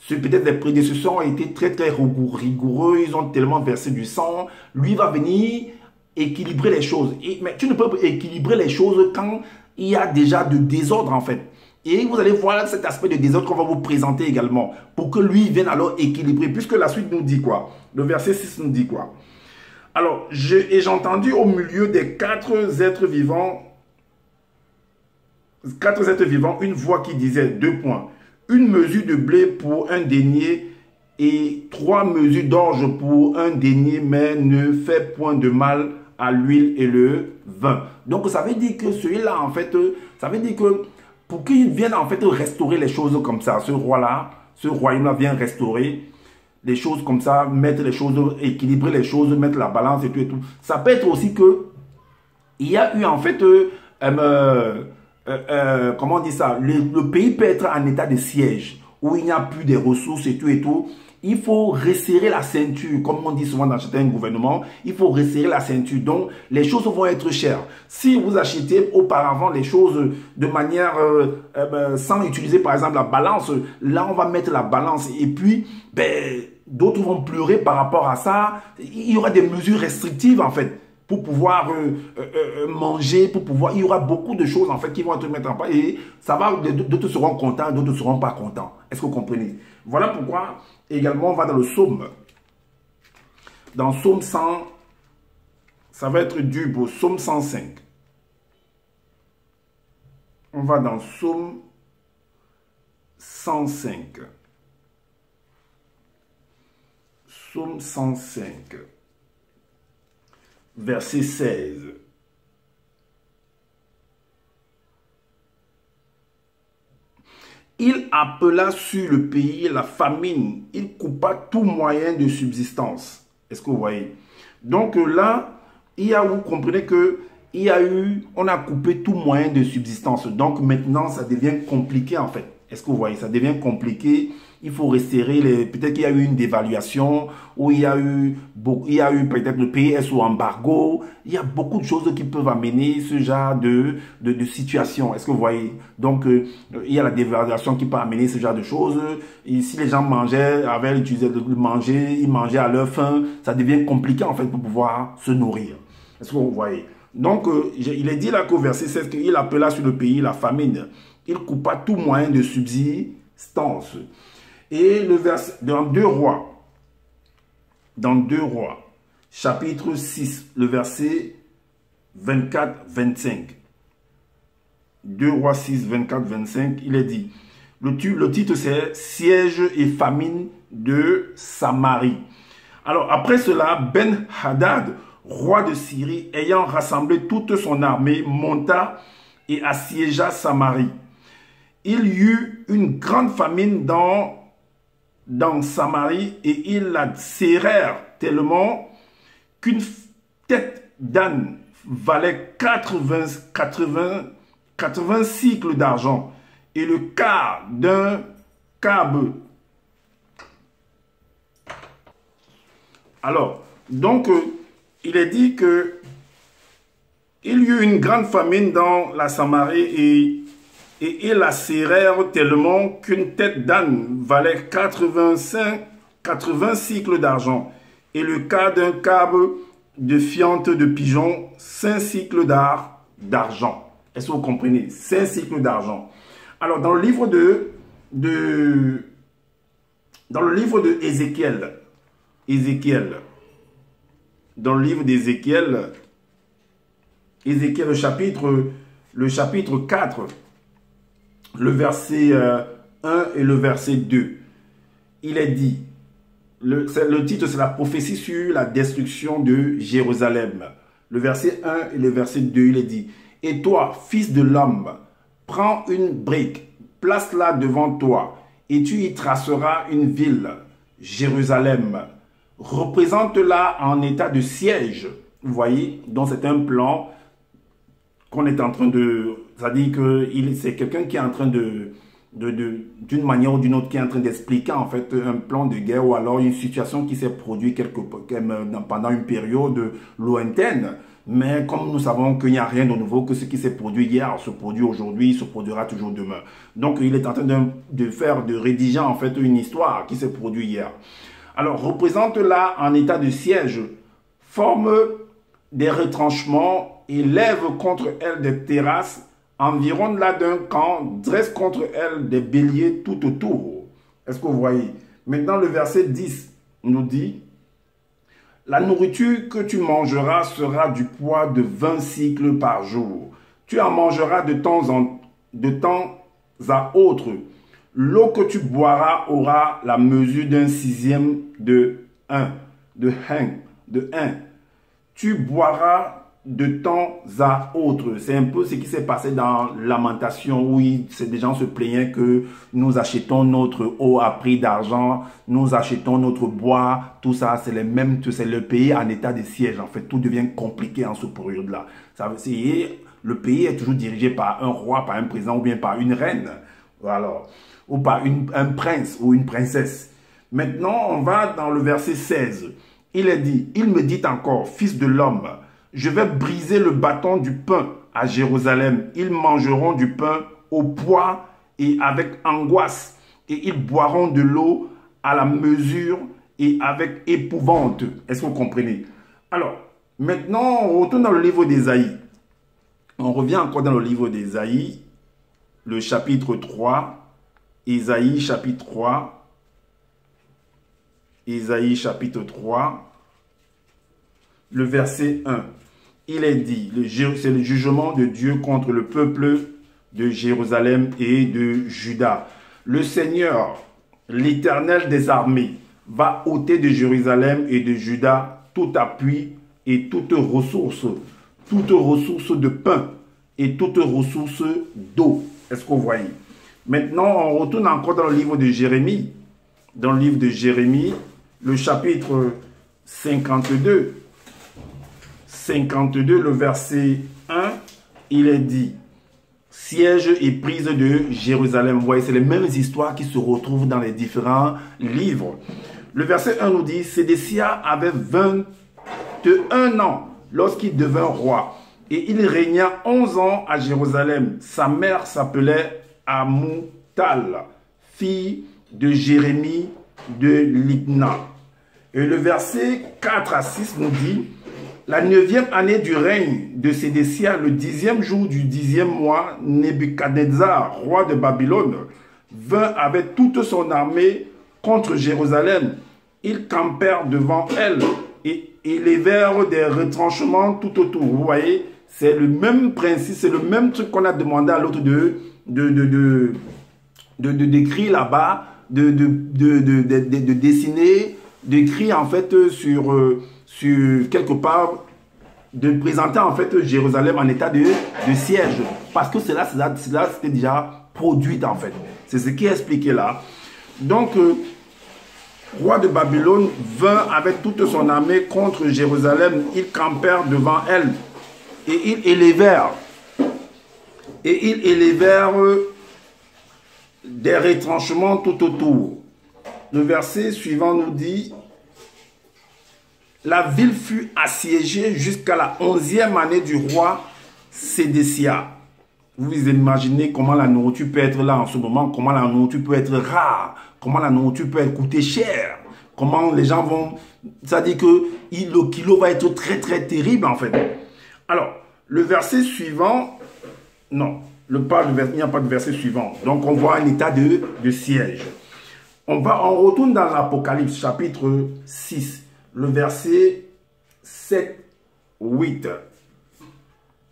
peut-être les prédécesseurs ont été très, très rigoureux, ils ont tellement versé du sang. Lui va venir équilibrer les choses. Mais tu ne peux pas équilibrer les choses quand il y a déjà de désordre, en fait. Et vous allez voir cet aspect de désordre qu'on va vous présenter également, pour que lui vienne alors équilibrer, puisque la suite nous dit quoi? Le verset 6 nous dit quoi? Alors, j'ai entendu au milieu des 4 êtres vivants, une voix qui disait 2 points. Une mesure de blé pour un denier et 3 mesures d'orge pour un denier, mais ne fait point de mal à l'huile et le vin. Donc, ça veut dire que celui-là, en fait, ça veut dire que pour qu'il vienne en fait restaurer les choses comme ça, ce roi-là, ce royaume-là vient restaurer les choses comme ça, mettre les choses, équilibrer les choses, mettre la balance et tout et tout. Ça peut être aussi que il y a eu en fait, comment on dit ça, le pays peut être en état de siège, où il n'y a plus de ressources et tout et tout. Il faut resserrer la ceinture, comme on dit souvent dans certains gouvernements, il faut resserrer la ceinture. Donc, les choses vont être chères. Si vous achetez auparavant les choses de manière, sans utiliser par exemple la balance, là on va mettre la balance et puis, d'autres vont pleurer par rapport à ça. Il y aura des mesures restrictives en fait, pour pouvoir manger, pour pouvoir... Il y aura beaucoup de choses en fait qui vont être mises en place et ça va, d'autres seront contents, d'autres ne seront pas contents. Est-ce que vous comprenez? Voilà pourquoi également on va dans le psaume. Dans psaume 100, ça va être dur pour psaume 105. On va dans psaume 105. Psaume 105. Verset 16. Il appela sur le pays la famine. Il coupa tout moyen de subsistance. Est-ce que vous voyez? Donc là, vous comprenez que on a coupé tout moyen de subsistance. Donc maintenant, ça devient compliqué en fait. Est-ce que vous voyez, ça devient compliqué. Il faut resserrer les... Peut-être qu'il y a eu une dévaluation, ou il y a eu peut-être le pays est sous embargo. Il y a beaucoup de choses qui peuvent amener ce genre de situation. Est-ce que vous voyez? Donc, il y a la dévaluation qui peut amener ce genre de choses. Et si les gens mangeaient, avaient utilisé de manger, ils mangeaient à leur faim, ça devient compliqué en fait pour pouvoir se nourrir. Est-ce que vous voyez? Donc, il est dit là qu'au verset 16 qu'il appela sur le pays la famine. Il coupa tout moyen de subsistance. Et le verset, dans 2 Rois, chapitre 6, le verset 24-25. 2 Rois 6, 24-25, il est dit, le titre c'est Siège et famine de Samarie. Alors après cela, Ben-Hadad, roi de Syrie, ayant rassemblé toute son armée, monta et assiégea Samarie. Il y eut une grande famine dans Samarie et ils la serrèrent tellement qu'une tête d'âne valait 80 cycles d'argent et le quart d'un cabe. Alors, donc, il est dit que il y eut une grande famine dans la Samarie et ils la serrèrent tellement qu'une tête d'âne valait 80 cycles d'argent et le quart d'un cabe de fiente de pigeon, 5 cycles d'argent. Est-ce que vous comprenez? 5 cycles d'argent. Alors, dans le livre de Ézéchiel, dans le livre d'Ézéchiel, le chapitre 4, le verset 1 et le verset 2, il est dit, le titre c'est la prophétie sur la destruction de Jérusalem. Le verset 1 et le verset 2, il est dit, et toi, fils de l'homme, prends une brique, place-la devant toi, et tu y traceras une ville, Jérusalem. Représente-la en état de siège. Vous voyez, donc c'est un plan qu'on est en train de... C'est-à-dire que c'est quelqu'un qui est en train d'une manière ou d'une autre, qui est en train d'expliquer en fait un plan de guerre ou alors une situation qui s'est produite pendant une période lointaine. Mais comme nous savons qu'il n'y a rien de nouveau, que ce qui s'est produit hier se produit aujourd'hui, se produira toujours demain. Donc il est en train de rédiger en fait une histoire qui s'est produite hier. Alors représente-la en état de siège, forme des retranchements et lève contre elle des terrasses, environne-la d'un camp, dresse contre elle des béliers tout autour. Est-ce que vous voyez? Maintenant le verset 10 nous dit, la nourriture que tu mangeras sera du poids de 20 cycles par jour. Tu en mangeras de temps à autre. L'eau que tu boiras aura la mesure d'un sixième de 1. Tu boiras de temps à autre. C'est un peu ce qui s'est passé dans Lamentation où des gens se plaignaient que nous achetons notre eau à prix d'argent, nous achetons notre bois, tout ça, c'est le pays en état de siège. En fait, tout devient compliqué en ce période-là. Le pays est toujours dirigé par un roi, par un président ou bien par une reine. Alors, ou par un prince ou une princesse. Maintenant, on va dans le verset 16. Il est dit, il me dit encore, fils de l'homme, je vais briser le bâton du pain à Jérusalem. Ils mangeront du pain au poids et avec angoisse. Et ils boiront de l'eau à la mesure et avec épouvante. Est-ce que vous comprenez? Alors, maintenant, on retourne dans le livre d'Ésaïe. On revient encore dans le livre d'Ésaïe, le chapitre 3. Ésaïe chapitre 3. Ésaïe chapitre 3. Le verset 1. Il est dit, c'est le jugement de Dieu contre le peuple de Jérusalem et de Juda. Le Seigneur, l'Éternel des armées, va ôter de Jérusalem et de Juda tout appui et toute ressource de pain et toute ressource d'eau. Est-ce que vous voyez? Maintenant, on retourne encore dans le livre de Jérémie. Dans le livre de Jérémie, le chapitre 52. 52, le verset 1, il est dit, siège et prise de Jérusalem. Vous voyez, c'est les mêmes histoires qui se retrouvent dans les différents livres. Le verset 1 nous dit, Sédécia avait 21 ans lorsqu'il devint roi. Et il régna 11 ans à Jérusalem. Sa mère s'appelait Amoutal, fille de Jérémie de Libna. Et le verset 4 à 6 nous dit, la 9e année du règne de Sédécia, le 10e jour du 10e mois, Nebuchadnezzar, roi de Babylone, vint avec toute son armée contre Jérusalem. Ils campèrent devant elle et élevèrent des retranchements tout autour. Vous voyez, c'est le même principe, c'est le même truc qu'on a demandé à l'autre de d'écrire là-bas, de dessiner, d'écrire en fait sur quelque part, de présenter en fait Jérusalem en état de siège. Parce que cela c'était déjà produit en fait. C'est ce qui est expliqué là. Donc, roi de Babylone vint avec toute son armée contre Jérusalem. Ils campèrent devant elle et ils élevèrent des retranchements tout autour. Le verset suivant nous dit, la ville fut assiégée jusqu'à la 11e année du roi Sédécia. Vous imaginez comment la nourriture peut être là en ce moment, comment la nourriture peut être rare, comment la nourriture peut coûter cher, comment les gens vont... Ça dit que le kilo va être très très terrible en fait. Alors, le verset suivant... Non, il n'y a pas de verset suivant. Donc on voit un état de siège. On retourne dans l'Apocalypse chapitre 6. Le verset 7, 8.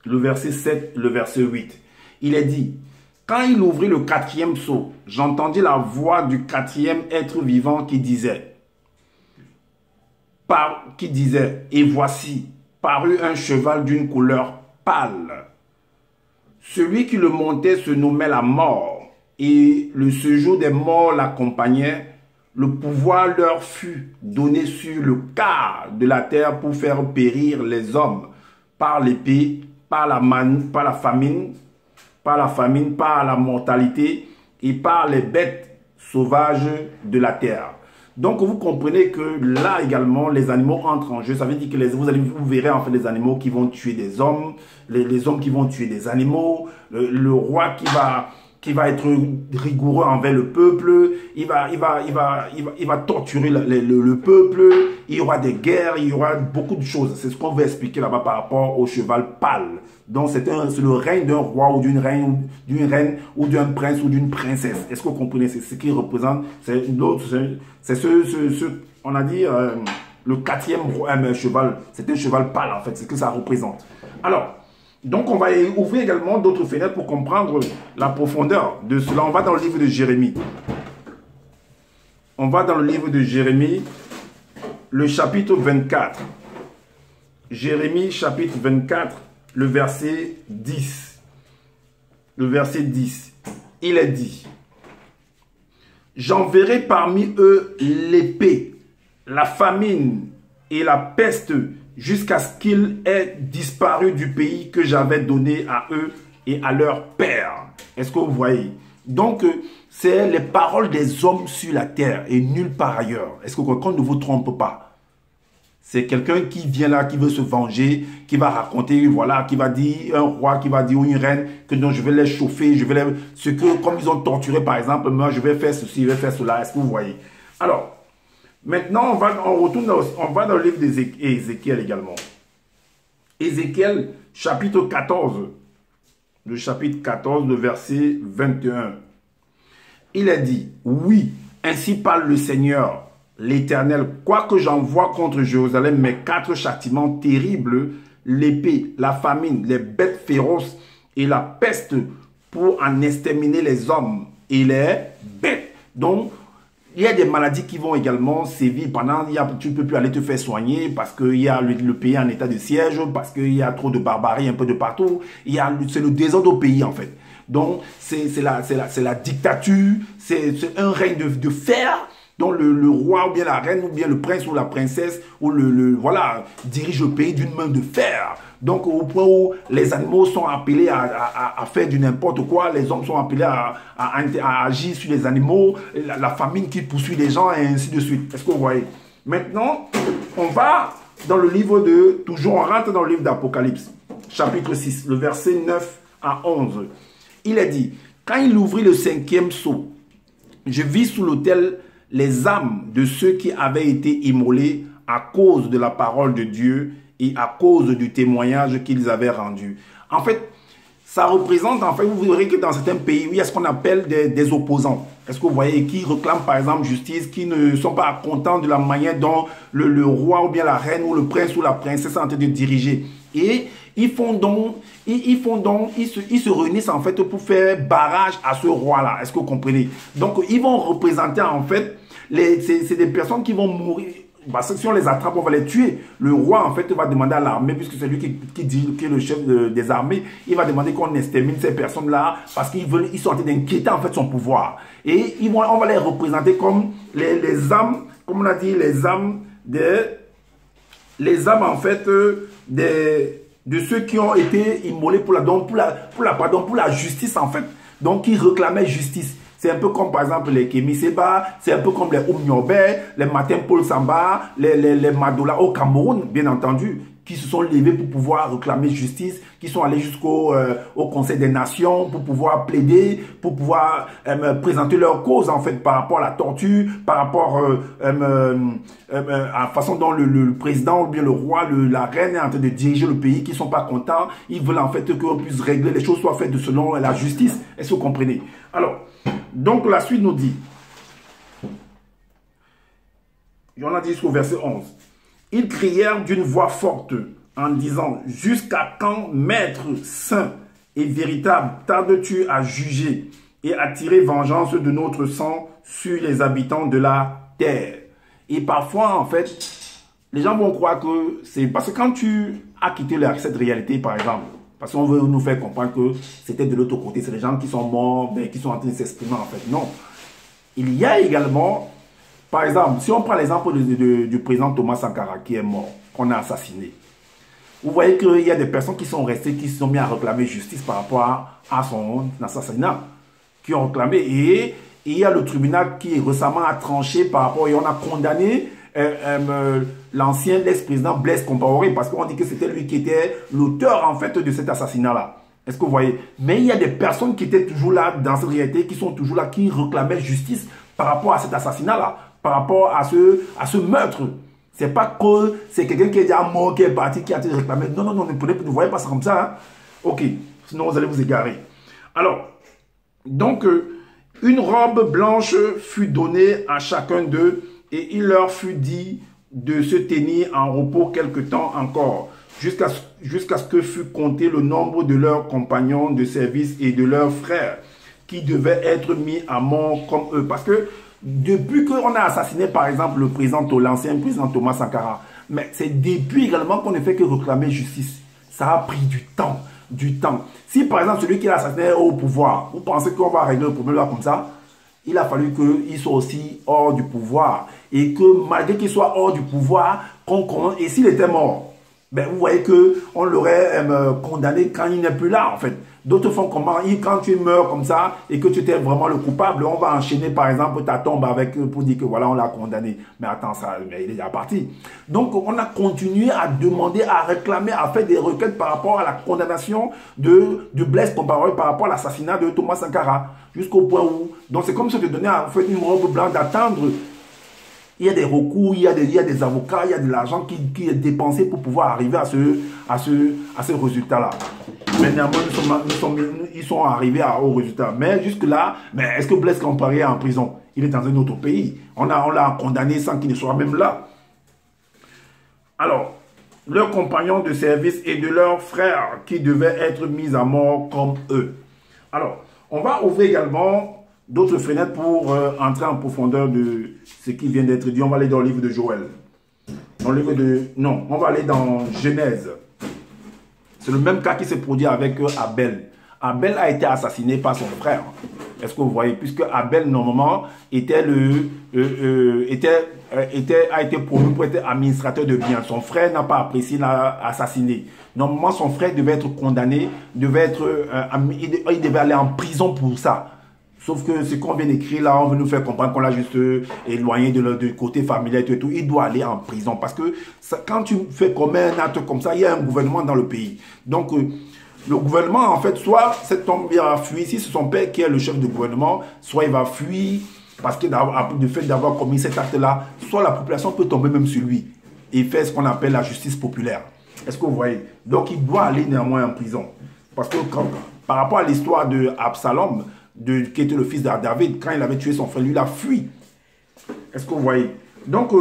Le verset 7, le verset 8. Il est dit, quand il ouvrit le 4e sceau, j'entendis la voix du 4e être vivant qui disait, et voici, parut un cheval d'une couleur pâle. Celui qui le montait se nommait la mort, et le séjour des morts l'accompagnait. Le pouvoir leur fut donné sur le quart de la terre pour faire périr les hommes par l'épée, par la famine, par la mortalité et par les bêtes sauvages de la terre. Donc vous comprenez que là également les animaux entrent en jeu. Ça veut dire que vous verrez en fait les animaux qui vont tuer des hommes, les hommes qui vont tuer des animaux, le roi qui va être rigoureux envers le peuple, il va torturer le peuple, il y aura des guerres, il y aura beaucoup de choses. C'est ce qu'on veut expliquer là-bas par rapport au cheval pâle. Donc c'est le règne d'un roi ou d'une reine ou d'un prince ou d'une princesse. Est-ce que vous comprenez? C'est ce qui représente, c'est on a dit le 4e cheval, c'est un cheval pâle en fait, c'est ce que ça représente. Alors, donc, on va ouvrir également d'autres fenêtres pour comprendre la profondeur de cela. On va dans le livre de Jérémie. On va dans le livre de Jérémie, le chapitre 24. Jérémie, chapitre 24, le verset 10. Le verset 10. Il est dit, « J'enverrai parmi eux l'épée, la famine et la peste, jusqu'à ce qu'ils aient disparu du pays que j'avais donné à eux et à leur père. » Est-ce que vous voyez? Donc, c'est les paroles des hommes sur la terre et nulle part ailleurs. Est-ce que qu'on ne vous trompe pas? C'est quelqu'un qui vient là, qui veut se venger, qui va raconter, voilà, qui va dire, un roi qui va dire, ou une reine, que non, je vais les chauffer, comme ils ont torturé par exemple, moi je vais faire ceci, je vais faire cela. Est-ce que vous voyez? Alors, maintenant, on va dans le livre d'Ézéchiel également. Ézéchiel, chapitre 14. Le chapitre 14, le verset 21. Il est dit, « Oui, ainsi parle le Seigneur, l'Éternel, quoique j'envoie contre Jérusalem mes 4 châtiments terribles, l'épée, la famine, les bêtes féroces et la peste, pour en exterminer les hommes et les bêtes. » Donc, il y a des maladies qui vont également sévir pendant, tu ne peux plus aller te faire soigner parce qu'il y a le pays en état de siège, parce qu'il y a trop de barbarie un peu de partout. C'est le désordre au pays en fait. Donc, c'est la dictature, c'est un règne de fer. dont le roi ou bien la reine ou bien le prince ou la princesse ou voilà, dirige le pays d'une main de fer. Donc au point où les animaux sont appelés à faire du n'importe quoi, les hommes sont appelés à agir sur les animaux, la famine qui poursuit les gens et ainsi de suite. Est-ce que vous voyez? Maintenant, on va dans le livre de, toujours on rentre dans le livre d'Apocalypse, chapitre 6, le verset 9 à 11. Il est dit, quand il ouvrit le 5e sceau, je vis sous l'autel les âmes de ceux qui avaient été immolés à cause de la parole de Dieu et à cause du témoignage qu'ils avaient rendu. En fait, ça représente, en fait, vous verrez que dans certains pays, il y a ce qu'on appelle des opposants. Est-ce que vous voyez, qui réclament par exemple justice, qui ne sont pas contents de la manière dont le roi ou bien la reine ou le prince ou la princesse sont en train de diriger. Et ils se réunissent en fait pour faire barrage à ce roi-là. Est-ce que vous comprenez? Donc, ils vont représenter en fait, c'est des personnes qui vont mourir. Parce que si on les attrape, on va les tuer. Le roi, en fait, va demander à l'armée, puisque c'est lui qui est le chef des armées, il va demander qu'on extermine ces personnes-là, parce qu'ils sont en train d'inquiéter, en fait, son pouvoir. Et on va les représenter comme les âmes, comme on a dit, les âmes, en fait, de ceux qui ont été immolés pour la justice, en fait. Donc, qui réclamaient justice. C'est un peu comme par exemple les Kémy Séba, c'est un peu comme les Oumniobé, les Martin Paul Samba, les Madola au Cameroun, bien entendu, qui se sont levés pour pouvoir réclamer justice, qui sont allés jusqu'au au Conseil des Nations pour pouvoir plaider, pour pouvoir présenter leur cause en fait par rapport à la torture, par rapport à la façon dont le président ou bien le roi, la reine est en train de diriger le pays, qui ne sont pas contents. Ils veulent en fait qu'on puisse régler, les choses soient faites selon la justice. Est-ce que vous comprenez? Alors, donc la suite nous dit, on a dit jusqu'au verset 11, ils crièrent d'une voix forte en disant, jusqu'à quand, maître saint et véritable, tardes-tu à juger et à tirer vengeance de notre sang sur les habitants de la terre? Et parfois, en fait, les gens vont croire que c'est parce que quand tu as quitté cette réalité, par exemple, parce qu'on veut nous faire comprendre que c'était de l'autre côté, c'est les gens qui sont morts, mais qui sont en train de s'exprimer, en fait. Non. Il y a également, par exemple, si on prend l'exemple du président Thomas Sankara qui est mort, qu'on a assassiné, vous voyez qu'il y a des personnes qui sont restées, qui se sont mis à réclamer justice par rapport à son assassinat, qui ont réclamé. Et il y a le tribunal qui récemment a tranché par rapport, et on a condamné l'ancien ex-président Blaise Compaoré, parce qu'on dit que c'était lui qui était l'auteur en fait de cet assassinat-là. Est-ce que vous voyez? Mais il y a des personnes qui étaient toujours là dans cette réalité, qui sont toujours là, qui réclamaient justice par rapport à cet assassinat-là, par rapport à ce meurtre. C'est pas que c'est quelqu'un qui est déjà mort, qui est parti, qui a été réclamé. Non, non, non, ne voyez pas ça comme ça. Hein? Ok, sinon vous allez vous égarer. Alors, donc, une robe blanche fut donnée à chacun d'eux, et il leur fut dit de se tenir en repos quelque temps encore, jusqu'à ce que fût compté le nombre de leurs compagnons de service et de leurs frères, qui devaient être mis à mort comme eux. Parce que depuis qu'on a assassiné, par exemple, l'ancien président Thomas Sankara, mais c'est depuis également qu'on ne fait que réclamer justice. Ça a pris du temps, du temps. Si, par exemple, celui qui a assassiné est au pouvoir, vous pensez qu'on va régler le problème là comme ça? Il a fallu qu'il soit aussi hors du pouvoir. Et que malgré qu'il soit hors du pouvoir, et s'il était mort, ben vous voyez qu'on l'aurait condamné quand il n'est plus là, en fait. D'autres font comment? Quand tu meurs comme ça et que tu étais vraiment le coupable, on va enchaîner par exemple ta tombe avec pour dire que voilà, on l'a condamné. Mais attends, mais il est déjà parti. Donc, on a continué à demander, à réclamer, à faire des requêtes par rapport à la condamnation de Blaise Compaoré, par rapport à l'assassinat de Thomas Sankara. Jusqu'au point où... Donc, c'est comme si tu donnais en fait une robe blanche d'attendre. Il y a des recours, il y a des avocats, il y a de l'argent qui est dépensé pour pouvoir arriver à ce résultat-là. Mais néanmoins, ils sont arrivés au résultat. Mais jusque-là, est-ce que Blaise Compaoré est en prison? Il est dans un autre pays. On l'a condamné sans qu'il ne soit même là. Alors, leurs compagnons de service et de leurs frères qui devaient être mis à mort comme eux. Alors, on va ouvrir également d'autres fenêtres pour entrer en profondeur de ce qui vient d'être dit. On va aller dans le livre de Joël. Non, on va aller dans Genèse. C'est le même cas qui s'est produit avec Abel. Abel a été assassiné par son frère. Est-ce que vous voyez? Puisque Abel, normalement, était a été promu pour être administrateur de biens. Son frère n'a pas apprécié, l'a assassiné. Normalement, son frère devait être condamné, il devait aller en prison pour ça. Sauf que ce qu'on vient d'écrire là, on veut nous faire comprendre qu'on l'a juste éloigné du côté familial et tout. Il doit aller en prison parce que ça, quand tu fais comme un acte comme ça, il y a un gouvernement dans le pays. Donc, le gouvernement, en fait, soit cet homme va fuir, si c'est son père qui est le chef du gouvernement, soit il va fuir parce que du fait d'avoir commis cet acte-là, soit la population peut tomber même sur lui et faire ce qu'on appelle la justice populaire. Est-ce que vous voyez? Donc, il doit aller néanmoins en prison. Parce que par rapport à l'histoire de Absalom, qui était le fils de David, quand il avait tué son frère, lui, il a fui. Est-ce que vous voyez? Donc,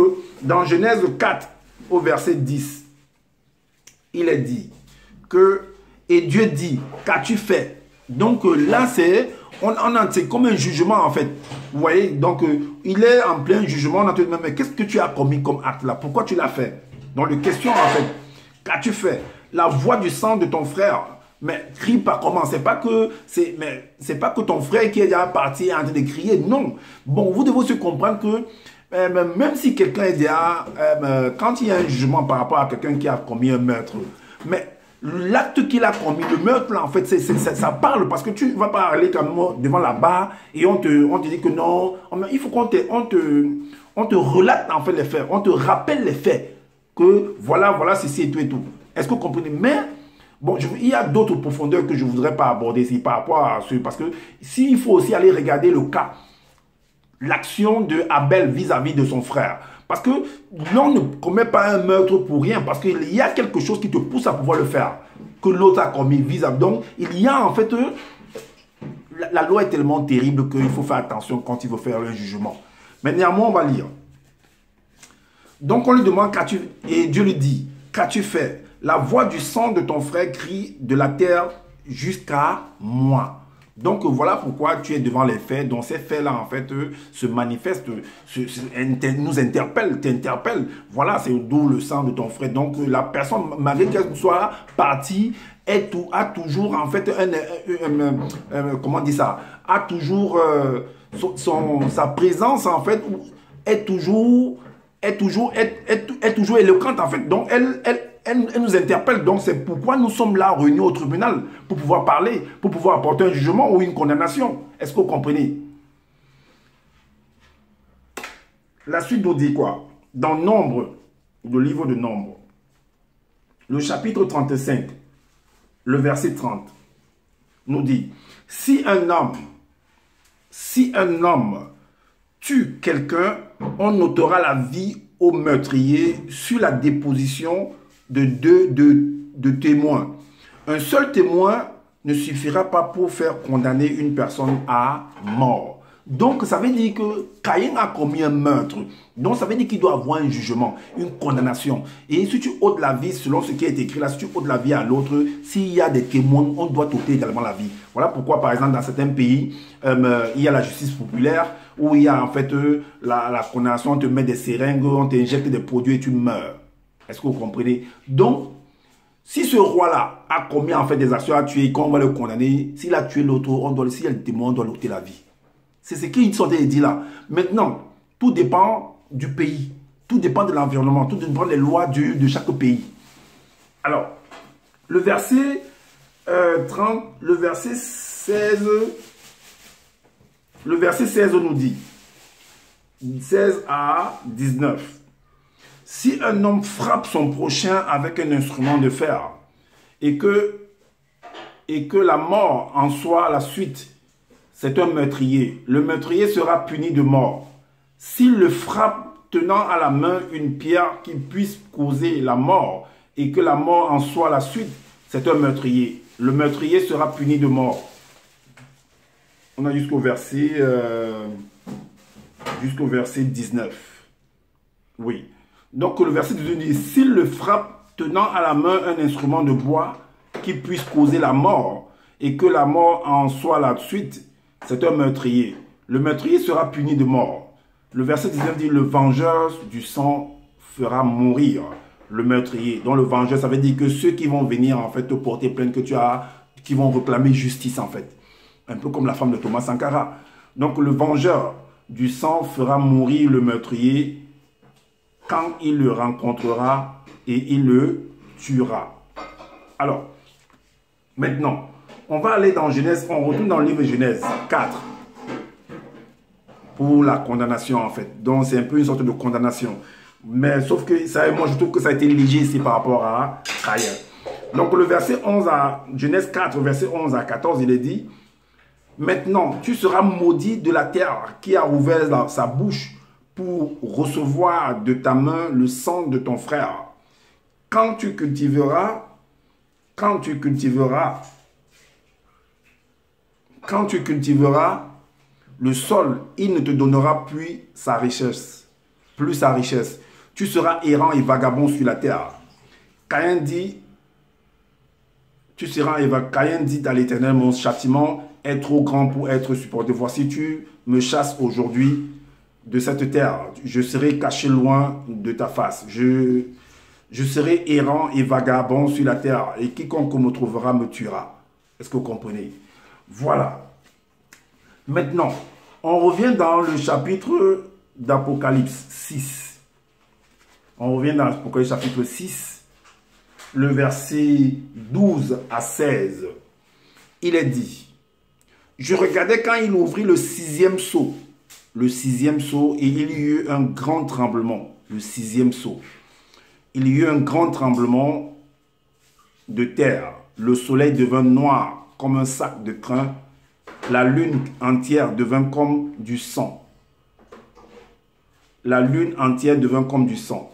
dans Genèse 4, au verset 10, il est dit que, et Dieu dit, qu'as-tu fait? Donc là, c'est comme un jugement, en fait. Vous voyez? Donc, il est en plein jugement. On a dit, mais qu'est-ce que tu as commis comme acte là? Pourquoi tu l'as fait? Donc, la question, en fait, qu'as-tu fait? La voix du sang de ton frère. Mais crie pas comment? C'est pas que ton frère qui est déjà parti est en train de crier. Non. Bon, vous devez aussi comprendre que même si quelqu'un est déjà... quand il y a un jugement par rapport à quelqu'un qui a commis un meurtre, mais l'acte qu'il a commis, le meurtre, là, en fait, ça parle parce que tu ne vas pas aller quand même devant la barre et on te dit que non. Il faut qu'on te relate en fait les faits. On te rappelle les faits. Que voilà ceci et tout et tout. Est-ce que vous comprenez? Mais... bon, il y a d'autres profondeurs que je ne voudrais pas aborder ici par rapport à ce... Parce que s'il faut aussi aller regarder le cas, l'action de Abel vis-à-vis de son frère. Parce que l'on ne commet pas un meurtre pour rien. Parce qu'il y a quelque chose qui te pousse à pouvoir le faire. Que l'autre a commis vis-à-vis. Donc, il y a en fait... la loi est tellement terrible qu'il faut faire attention quand il veut faire un jugement. Mais néanmoins, on va lire. Donc, on lui demande, qu'as-tu... Et Dieu lui dit, qu'as-tu fait? La voix du sang de ton frère crie de la terre jusqu'à moi. Donc voilà pourquoi tu es devant les faits. Donc ces faits-là, en fait, se manifestent, nous interpellent, t'interpellent. Voilà, c'est d'où le sang de ton frère. Donc la personne, malgré qu'elle soit partie, a toujours, en fait, comment on dit ça, a toujours sa présence, en fait, est toujours éloquente, en fait. Donc elle nous interpelle. Donc c'est pourquoi nous sommes là réunis au tribunal, pour pouvoir parler, pour pouvoir apporter un jugement ou une condamnation. Est-ce que vous comprenez? La suite nous dit quoi? Dans Nombre, le livre de Nombre, le chapitre 35, le verset 30, nous dit, si un homme tue quelqu'un, on ôtera la vie au meurtrier sur la déposition de deux témoins. Un seul témoin ne suffira pas pour faire condamner une personne à mort. Donc, ça veut dire que Caïn a commis un meurtre. Donc, ça veut dire qu'il doit avoir un jugement, une condamnation. Et si tu ôtes la vie, selon ce qui est écrit là, si tu ôtes la vie à l'autre, s'il y a des témoins, on doit ôter également la vie. Voilà pourquoi, par exemple, dans certains pays, il y a la justice populaire, où il y a en fait la condamnation, on te met des seringues, on t'injecte des produits et tu meurs. Est-ce que vous comprenez? Donc, si ce roi-là a commis en fait des actions à tuer, qu'on va le condamner, s'il a tué l'autre, s'il y a des témoins, on doit ôter la vie. C'est ce qu'ils sont dit là. Maintenant, tout dépend du pays. Tout dépend de l'environnement. Tout dépend des lois de chaque pays. Alors, le verset 30, le verset 16 nous dit, 16 à 19. Si un homme frappe son prochain avec un instrument de fer et que la mort en soit la suite, c'est un meurtrier. Le meurtrier sera puni de mort. S'il le frappe tenant à la main une pierre qui puisse causer la mort et que la mort en soit la suite, c'est un meurtrier. Le meurtrier sera puni de mort. On a jusqu'au verset 19. Oui. Donc le verset 19 dit, s'il le frappe tenant à la main un instrument de bois qui puisse causer la mort et que la mort en soit la suite, c'est un meurtrier. Le meurtrier sera puni de mort. Le verset 19 dit, le vengeur du sang fera mourir le meurtrier. Donc le vengeur, ça veut dire que ceux qui vont venir en fait te porter plainte, qui vont réclamer justice en fait. Un peu comme la femme de Thomas Sankara. Donc le vengeur du sang fera mourir le meurtrier quand il le rencontrera et il le tuera. Alors, maintenant, on va aller dans Genèse, on retourne dans le livre de Genèse 4 pour la condamnation en fait. Donc c'est un peu une sorte de condamnation. Mais sauf que ça, moi je trouve que ça a été léger ici par rapport à ailleurs. Donc le verset 11 à Genèse 4, verset 11 à 14, il est dit: maintenant tu seras maudit de la terre qui a ouvert sa bouche pour recevoir de ta main le sang de ton frère. Quand tu cultiveras le sol, il ne te donnera plus sa richesse. Tu seras errant et vagabond sur la terre. Caïn dit à l'Éternel, mon châtiment est trop grand pour être supporté. Voici, tu me chasses aujourd'hui de cette terre. Je serai caché loin de ta face. Je serai errant et vagabond sur la terre. Et quiconque me trouvera me tuera. Est-ce que vous comprenez? Voilà. Maintenant, on revient dans le chapitre d'Apocalypse 6. On revient dans l'Apocalypse chapitre 6, le verset 12 à 16. Il est dit: je regardais quand il ouvrit le sixième sceau. Le sixième sceau, et il y eut un grand tremblement. Le sixième sceau. Il y eut un grand tremblement de terre. Le soleil devint noir comme un sac de crin. La lune entière devint comme du sang. La lune entière devint comme du sang.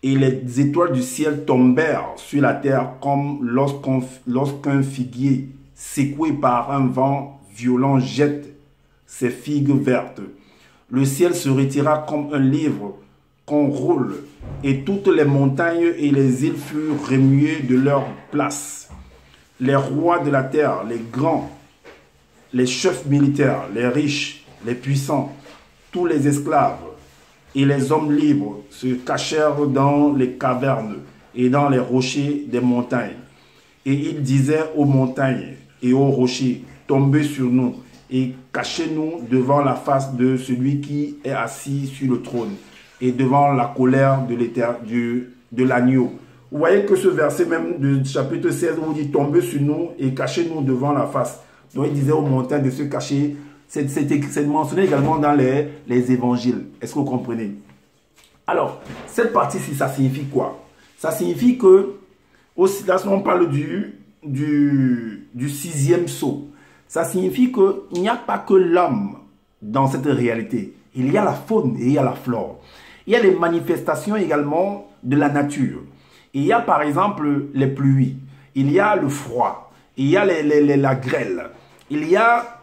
Et les étoiles du ciel tombèrent sur la terre comme lorsqu'un figuier secoué par un vent violent jette ses figues vertes. Le ciel se retira comme un livre qu'on roule, et toutes les montagnes et les îles furent remuées de leur place. Les rois de la terre, les grands, les chefs militaires, les riches, les puissants, tous les esclaves et les hommes libres se cachèrent dans les cavernes et dans les rochers des montagnes. Et ils disaient aux montagnes et aux rochers: tombez sur nous et cachez-nous devant la face de celui qui est assis sur le trône et devant la colère de l'agneau. Vous voyez que ce verset même du chapitre 16 où il dit: tombez sur nous et cachez-nous devant la face. Donc il disait aux montagnes de se cacher. C'est mentionné également dans les évangiles. Est-ce que vous comprenez? Alors, cette partie-ci, ça signifie quoi? Ça signifie que, aussi, là, on parle du sixième sceau. Ça signifie qu'il n'y a pas que l'homme dans cette réalité. Il y a la faune et il y a la flore. Il y a les manifestations également de la nature. Il y a par exemple les pluies. Il y a le froid. Il y a la grêle. Il y a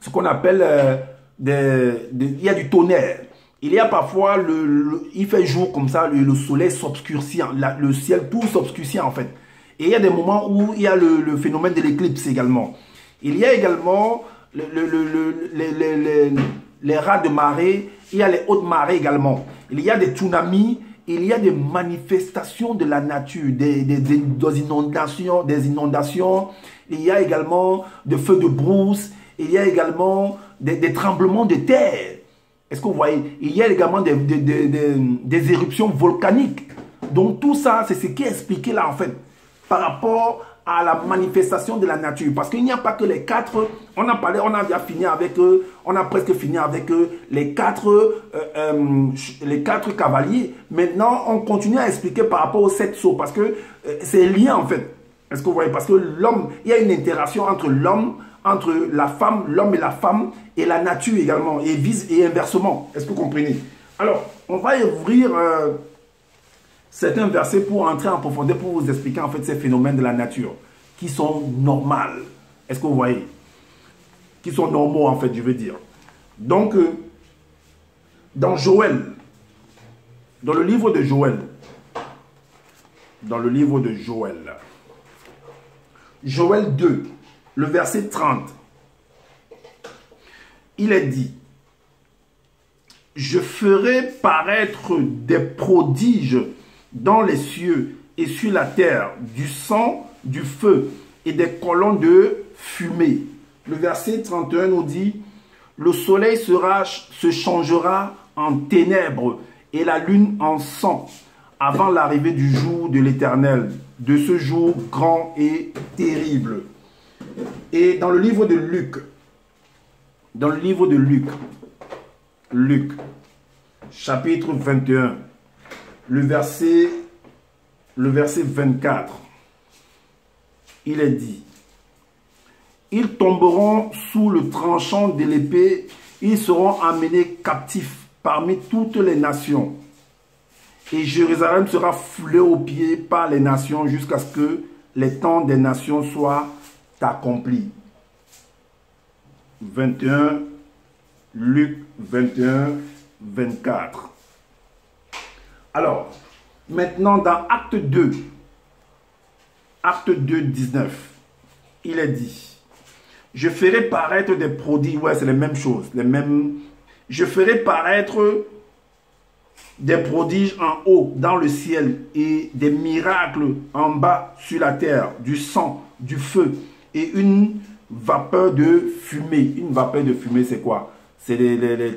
ce qu'on appelle il y a du tonnerre. Il y a parfois, il fait jour comme ça, le soleil s'obscurcit, le ciel tout s'obscurcit en fait. Et il y a des moments où il y a le phénomène de l'éclipse également. Il y a également les raz de marée, il y a les hautes marées également. Il y a des tsunamis, il y a des manifestations de la nature, des inondations, il y a également des feux de brousse, il y a également des tremblements de terre. Est-ce que vous voyez? Il y a également des éruptions volcaniques. Donc tout ça, c'est ce qui est expliqué là en fait, par rapport à la manifestation de la nature. Parce qu'il n'y a pas que les quatre, on a déjà fini avec eux, on a presque fini avec eux, les quatre cavaliers. Maintenant, on continue à expliquer par rapport aux 7 sceaux, parce que c'est lié en fait. Est-ce que vous voyez? Parce que l'homme, il y a une interaction entre l'homme, entre la femme, l'homme et la femme, et la nature également, et inversement. Est-ce que vous comprenez? Alors, on va ouvrir certains versets pour entrer en profondeur, pour vous expliquer en fait ces phénomènes de la nature, qui sont normaux. Est-ce que vous voyez? Qui sont normaux en fait, je veux dire. Donc, dans Joël, dans le livre de Joël, Joël 2, le verset 30, il est dit: je ferai paraître des prodiges dans les cieux et sur la terre, du sang, du feu et des colonnes de fumée. Le verset 31 nous dit, le soleil se changera en ténèbres et la lune en sang avant l'arrivée du jour de l'Éternel, de ce jour grand et terrible. Et dans le livre de Luc, Luc, chapitre 21, le verset 24, il est dit, ils tomberont sous le tranchant de l'épée, ils seront amenés captifs parmi toutes les nations. Et Jérusalem sera foulée aux pieds par les nations jusqu'à ce que les temps des nations soient accomplis. 21, Luc 21, 24. Alors, maintenant dans Acte 2, 19, il est dit, je ferai paraître des prodiges, ouais c'est les mêmes choses, je ferai paraître des prodiges en haut dans le ciel et des miracles en bas sur la terre, du sang, du feu et une vapeur de fumée. Une vapeur de fumée, c'est quoi? C'est les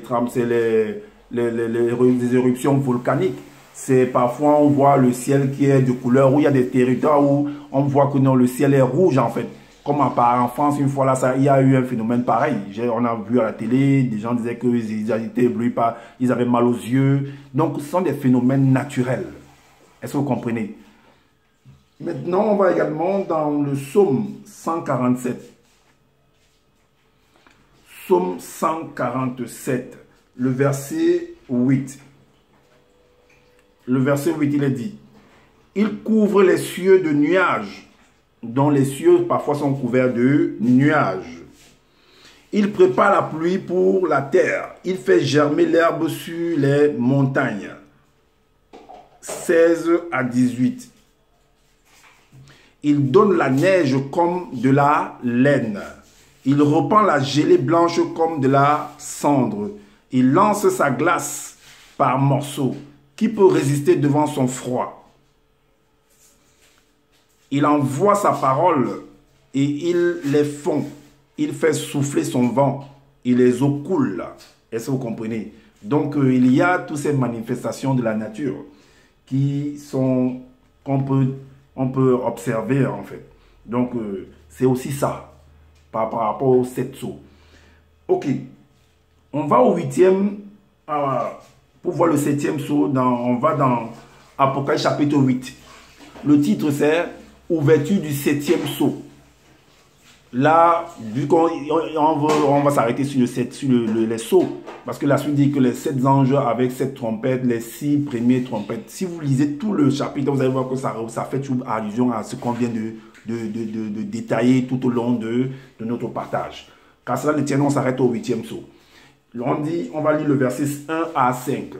éruptions volcaniques. C'est parfois on voit le ciel qui est de couleur, où il y a des territoires où on voit que non, le ciel est rouge en fait. Comme en France, une fois là, il y a eu un phénomène pareil. On a vu à la télé, des gens disaient qu'ils étaient éblouis par, ils avaient mal aux yeux. Donc, ce sont des phénomènes naturels. Est-ce que vous comprenez? Maintenant, on va également dans le psaume 147. Psaume 147, le verset 8. Le verset 8, il est dit, « Il couvre les cieux de nuages, dont les cieux parfois sont couverts de nuages. Il prépare la pluie pour la terre. Il fait germer l'herbe sur les montagnes. » 16 à 18. Il donne la neige comme de la laine. Il repend la gelée blanche comme de la cendre. Il lance sa glace par morceaux. Qui peut résister devant son froid? Il envoie sa parole et il les fond. Il fait souffler son vent. Il les eaux coulent. Est-ce que vous comprenez? Donc, il y a toutes ces manifestations de la nature qui sont qu'on peut observer en fait. Donc, c'est aussi ça par rapport aux 7 sceaux. Ok. On va au 8e. Pour voir le 7e sceau, on va dans Apocalypse chapitre 8. Le titre c'est ouverture du 7e sceau. Là, vu qu'on va s'arrêter sur les sceaux, parce que la suite dit que les 7 anges avec 7 trompettes, les 6 premiers trompettes. Si vous lisez tout le chapitre, vous allez voir que ça fait toujours allusion à ce qu'on vient de détailler tout au long de notre partage. Car cela ne tient, on s'arrête au 8e sceau. On va lire le verset 1 à 5.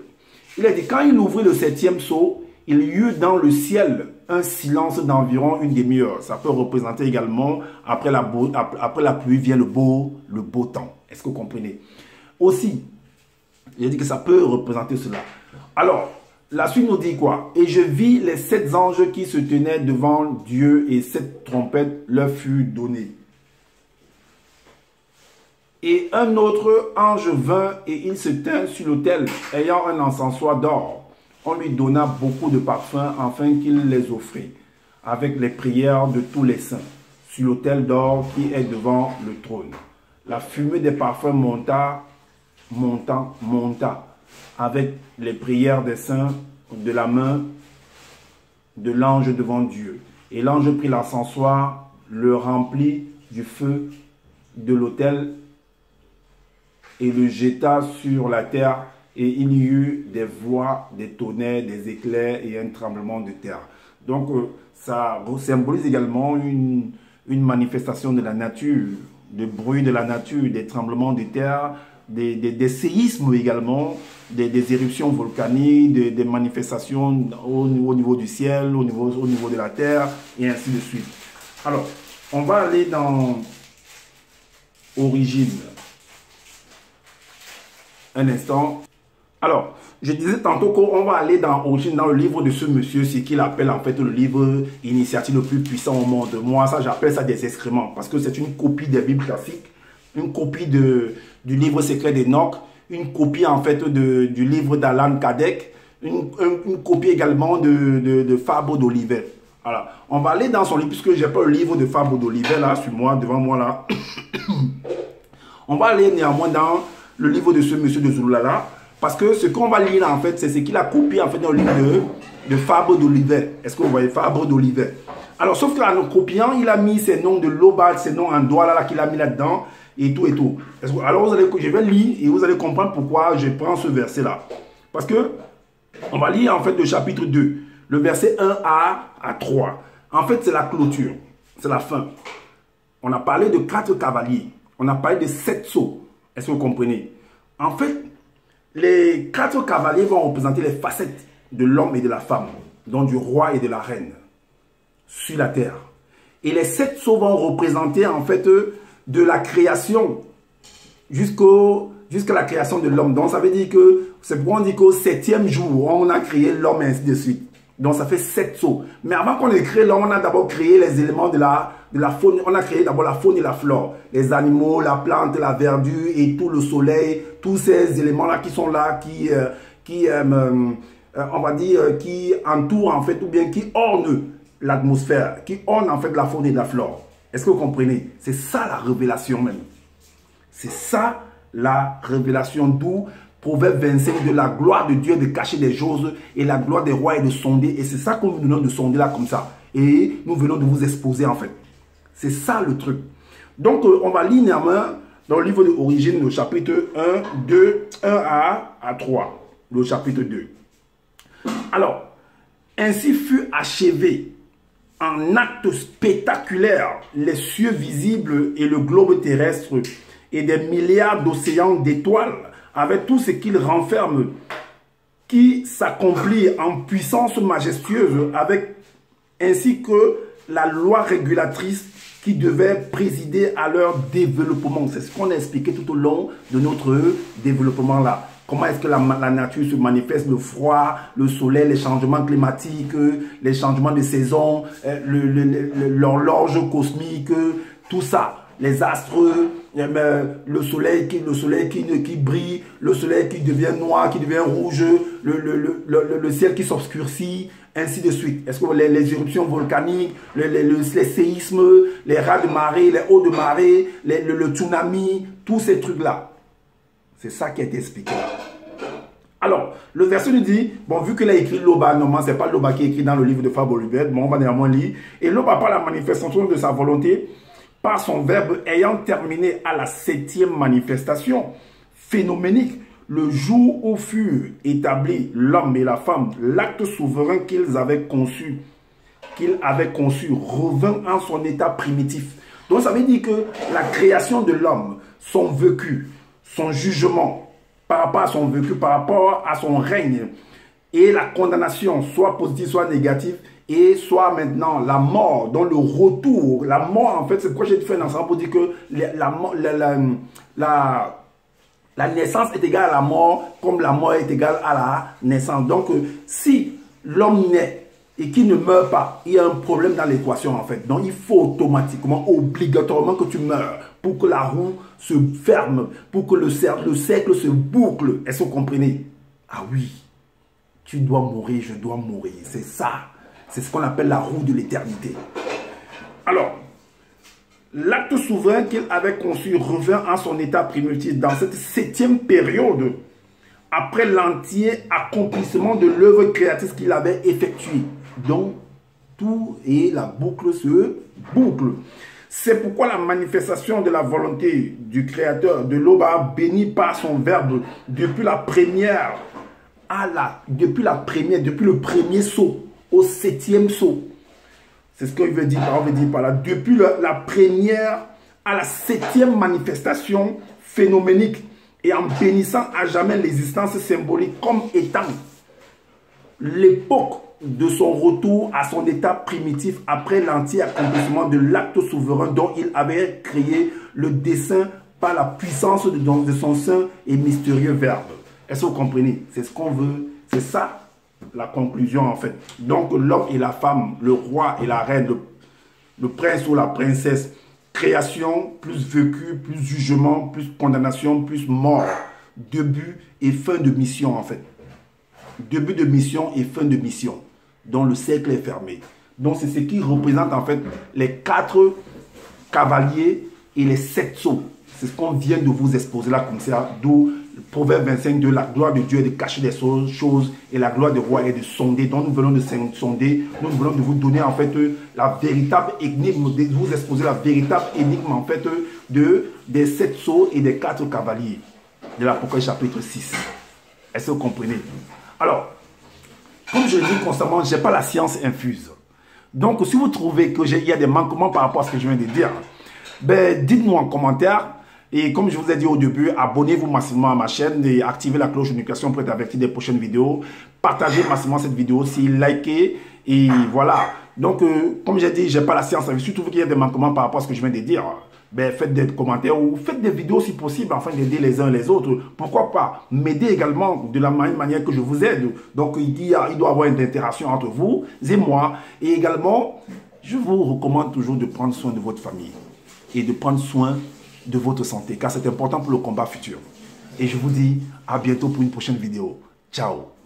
Il a dit, quand il ouvrit le 7e sceau, il y eut dans le ciel un silence d'environ une demi-heure. Ça peut représenter également, après la pluie vient le beau temps. Est-ce que vous comprenez? Aussi, il a dit que ça peut représenter cela. Alors, la suite nous dit quoi? Et je vis les 7 anges qui se tenaient devant Dieu et 7 trompettes leur furent données. Et un autre ange vint et il se tint sur l'autel, ayant un encensoir d'or. On lui donna beaucoup de parfums afin qu'il les offrit, avec les prières de tous les saints, sur l'autel d'or qui est devant le trône. La fumée des parfums monta, avec les prières des saints de la main de l'ange devant Dieu. Et l'ange prit l'encensoir, le remplit du feu de l'autel et le jeta sur la terre, et il y eut des voix, des tonnerres, des éclairs et un tremblement de terre. Donc, ça symbolise également une manifestation de la nature, des bruits de la nature, des tremblements de terre, des séismes également, des éruptions volcaniques, des manifestations au niveau du ciel, au niveau de la terre, et ainsi de suite. Alors, on va aller dans Origine. Un instant. Alors, je disais tantôt qu'on va aller dans Origine, dans le livre de ce monsieur, ce qu'il appelle en fait le livre initiatique le plus puissant au monde. Moi, ça, j'appelle ça des excréments, parce que c'est une copie des Bibles classiques. une copie du livre secret d'Enoch, une copie en fait du livre d'Alan Kardec, une copie également de Fabre d'Olivet. Voilà. On va aller dans son livre, puisque j'ai pas le livre de Fabre d'Olivet là, sur moi, devant moi là. On va aller néanmoins dans le livre de ce monsieur de Zouloulala, parce que ce qu'on va lire là, en fait, c'est ce qu'il a copié en fait dans le livre de Fabre d'Olivet. Est-ce que vous voyez Fabre d'Olivet? Alors, sauf que là, en copiant, il a mis ses noms de Loba, ses noms en doigt là qu'il a mis là-dedans, et tout et tout. Alors, je vais lire et vous allez comprendre pourquoi je prends ce verset là. Parce que, on va lire en fait le chapitre 2, le verset 1a à 3. En fait, c'est la clôture, c'est la fin. On a parlé de 4 cavaliers, on a parlé de 7 sceaux. Est-ce que vous comprenez? En fait, les 4 cavaliers vont représenter les facettes de l'homme et de la femme, donc du roi et de la reine, sur la terre. Et les 7 sceaux vont représenter en fait de la création jusqu'à la création de l'homme. Donc ça veut dire que, c'est pourquoi on dit qu'au 7e jour, on a créé l'homme et ainsi de suite. Donc ça fait 7 sceaux. Mais avant qu'on ait créé l'homme, on a d'abord créé les éléments de la faune. On a créé d'abord la faune et la flore. Les animaux, la plante, la verdure et tout le soleil. Tous ces éléments-là qui sont là, on va dire, qui entourent en fait, ou bien qui ornent l'atmosphère, qui ornent en fait la faune et la flore. Est-ce que vous comprenez? C'est ça la révélation même. C'est ça la révélation, d'où Proverbe 25, de la gloire de Dieu de cacher des choses et la gloire des rois est de sonder. Et c'est ça que nous venons de sonder là comme ça. Et nous venons de vous exposer en fait. C'est ça le truc. Donc on va lire néanmoins dans le livre d'origine, le chapitre 1 à 3. Le chapitre 2. Alors, ainsi fut achevé en acte spectaculaire les cieux visibles et le globe terrestre et des milliards d'océans d'étoiles avec tout ce qu'il renferme, qui s'accomplit en puissance majestueuse, avec ainsi que la loi régulatrice qui devait présider à leur développement. C'est ce qu'on a expliqué tout au long de notre développement là. Comment est-ce que la nature se manifeste, le froid, le soleil, les changements climatiques, les changements de saison, l'horloge cosmique, tout ça. Les astres, le soleil qui brille, le soleil qui devient noir, qui devient rouge, le ciel qui s'obscurcit, ainsi de suite. Est-ce que les éruptions volcaniques, les séismes, les raz de marée, les hauts de marée, le tsunami, tous ces trucs-là. C'est ça qui a été expliqué là. Alors, le verset nous dit, bon, vu qu'il a écrit Loba, normalement, ce n'est pas Loba qui est écrit dans le livre de Fabre d'Olivet, bon, on va néanmoins lire. Et Loba par la manifestation de sa volonté, par son verbe ayant terminé à la 7e manifestation phénoménique, le jour où furent établis l'homme et la femme, l'acte souverain qu'ils avaient conçu revint en son état primitif. Donc ça veut dire que la création de l'homme, son vécu, son jugement par rapport à son vécu, par rapport à son règne et la condamnation, soit positive, soit négative, et soit maintenant la mort, dans le retour, la mort en fait, c'est pourquoi j'ai fait un ensemble pour dire que la naissance est égale à la mort, comme la mort est égale à la naissance. Donc si l'homme naît et qu'il ne meurt pas, il y a un problème dans l'équation en fait. Donc il faut automatiquement, obligatoirement que tu meurs pour que la roue se ferme, pour que le cercle se boucle. Est-ce que vous comprenez? Ah oui, tu dois mourir, je dois mourir, c'est ça. C'est ce qu'on appelle la roue de l'éternité. Alors, l'acte souverain qu'il avait conçu revint en son état primitif dans cette 7e période, après l'entier accomplissement de l'œuvre créatrice qu'il avait effectuée. Donc, tout et la boucle se boucle. C'est pourquoi la manifestation de la volonté du Créateur de l'Oba, béni par son verbe, depuis le premier sceau au 7e sceau. C'est ce qu'on veut dire par là. Depuis la première à la 7e manifestation phénoménique et en bénissant à jamais l'existence symbolique comme étant l'époque de son retour à son état primitif après l'entier accomplissement de l'acte souverain dont il avait créé le dessein par la puissance de son saint et mystérieux verbe. Est-ce que vous comprenez? C'est ce qu'on veut, c'est ça la conclusion en fait. Donc l'homme et la femme, le roi et la reine, le prince ou la princesse, création, plus vécu, plus jugement, plus condamnation, plus mort. Début et fin de mission en fait. Début de mission et fin de mission. Dont le cercle est fermé. Donc c'est ce qui représente en fait les 4 cavaliers et les 7 sceaux. C'est ce qu'on vient de vous exposer là comme ça. D'où le Proverbe 25 de la gloire de Dieu est de cacher des choses et la gloire du roi est de sonder. Donc nous venons de sonder, nous venons de vous donner en fait la véritable énigme, de vous exposer la véritable énigme en fait des 7 sceaux et des 4 cavaliers de l'Apocalypse chapitre 6. Est-ce que vous comprenez? Alors, comme je le dis constamment, je n'ai pas la science infuse. Donc, si vous trouvez qu'il y a des manquements par rapport à ce que je viens de dire, ben, dites-nous en commentaire. Et comme je vous ai dit au début, abonnez-vous massivement à ma chaîne et activez la cloche de notification pour être averti des prochaines vidéos. Partagez massivement cette vidéo aussi, likez et voilà. Donc, comme j'ai dit, je n'ai pas la science infuse. Si vous trouvez qu'il y a des manquements par rapport à ce que je viens de dire, ben, faites des commentaires ou faites des vidéos si possible afin d'aider les uns les autres. Pourquoi pas m'aider également de la même manière que je vous aide. Donc il doit y avoir une interaction entre vous et moi. Et également, je vous recommande toujours de prendre soin de votre famille et de prendre soin de votre santé car c'est important pour le combat futur. Et je vous dis à bientôt pour une prochaine vidéo. Ciao.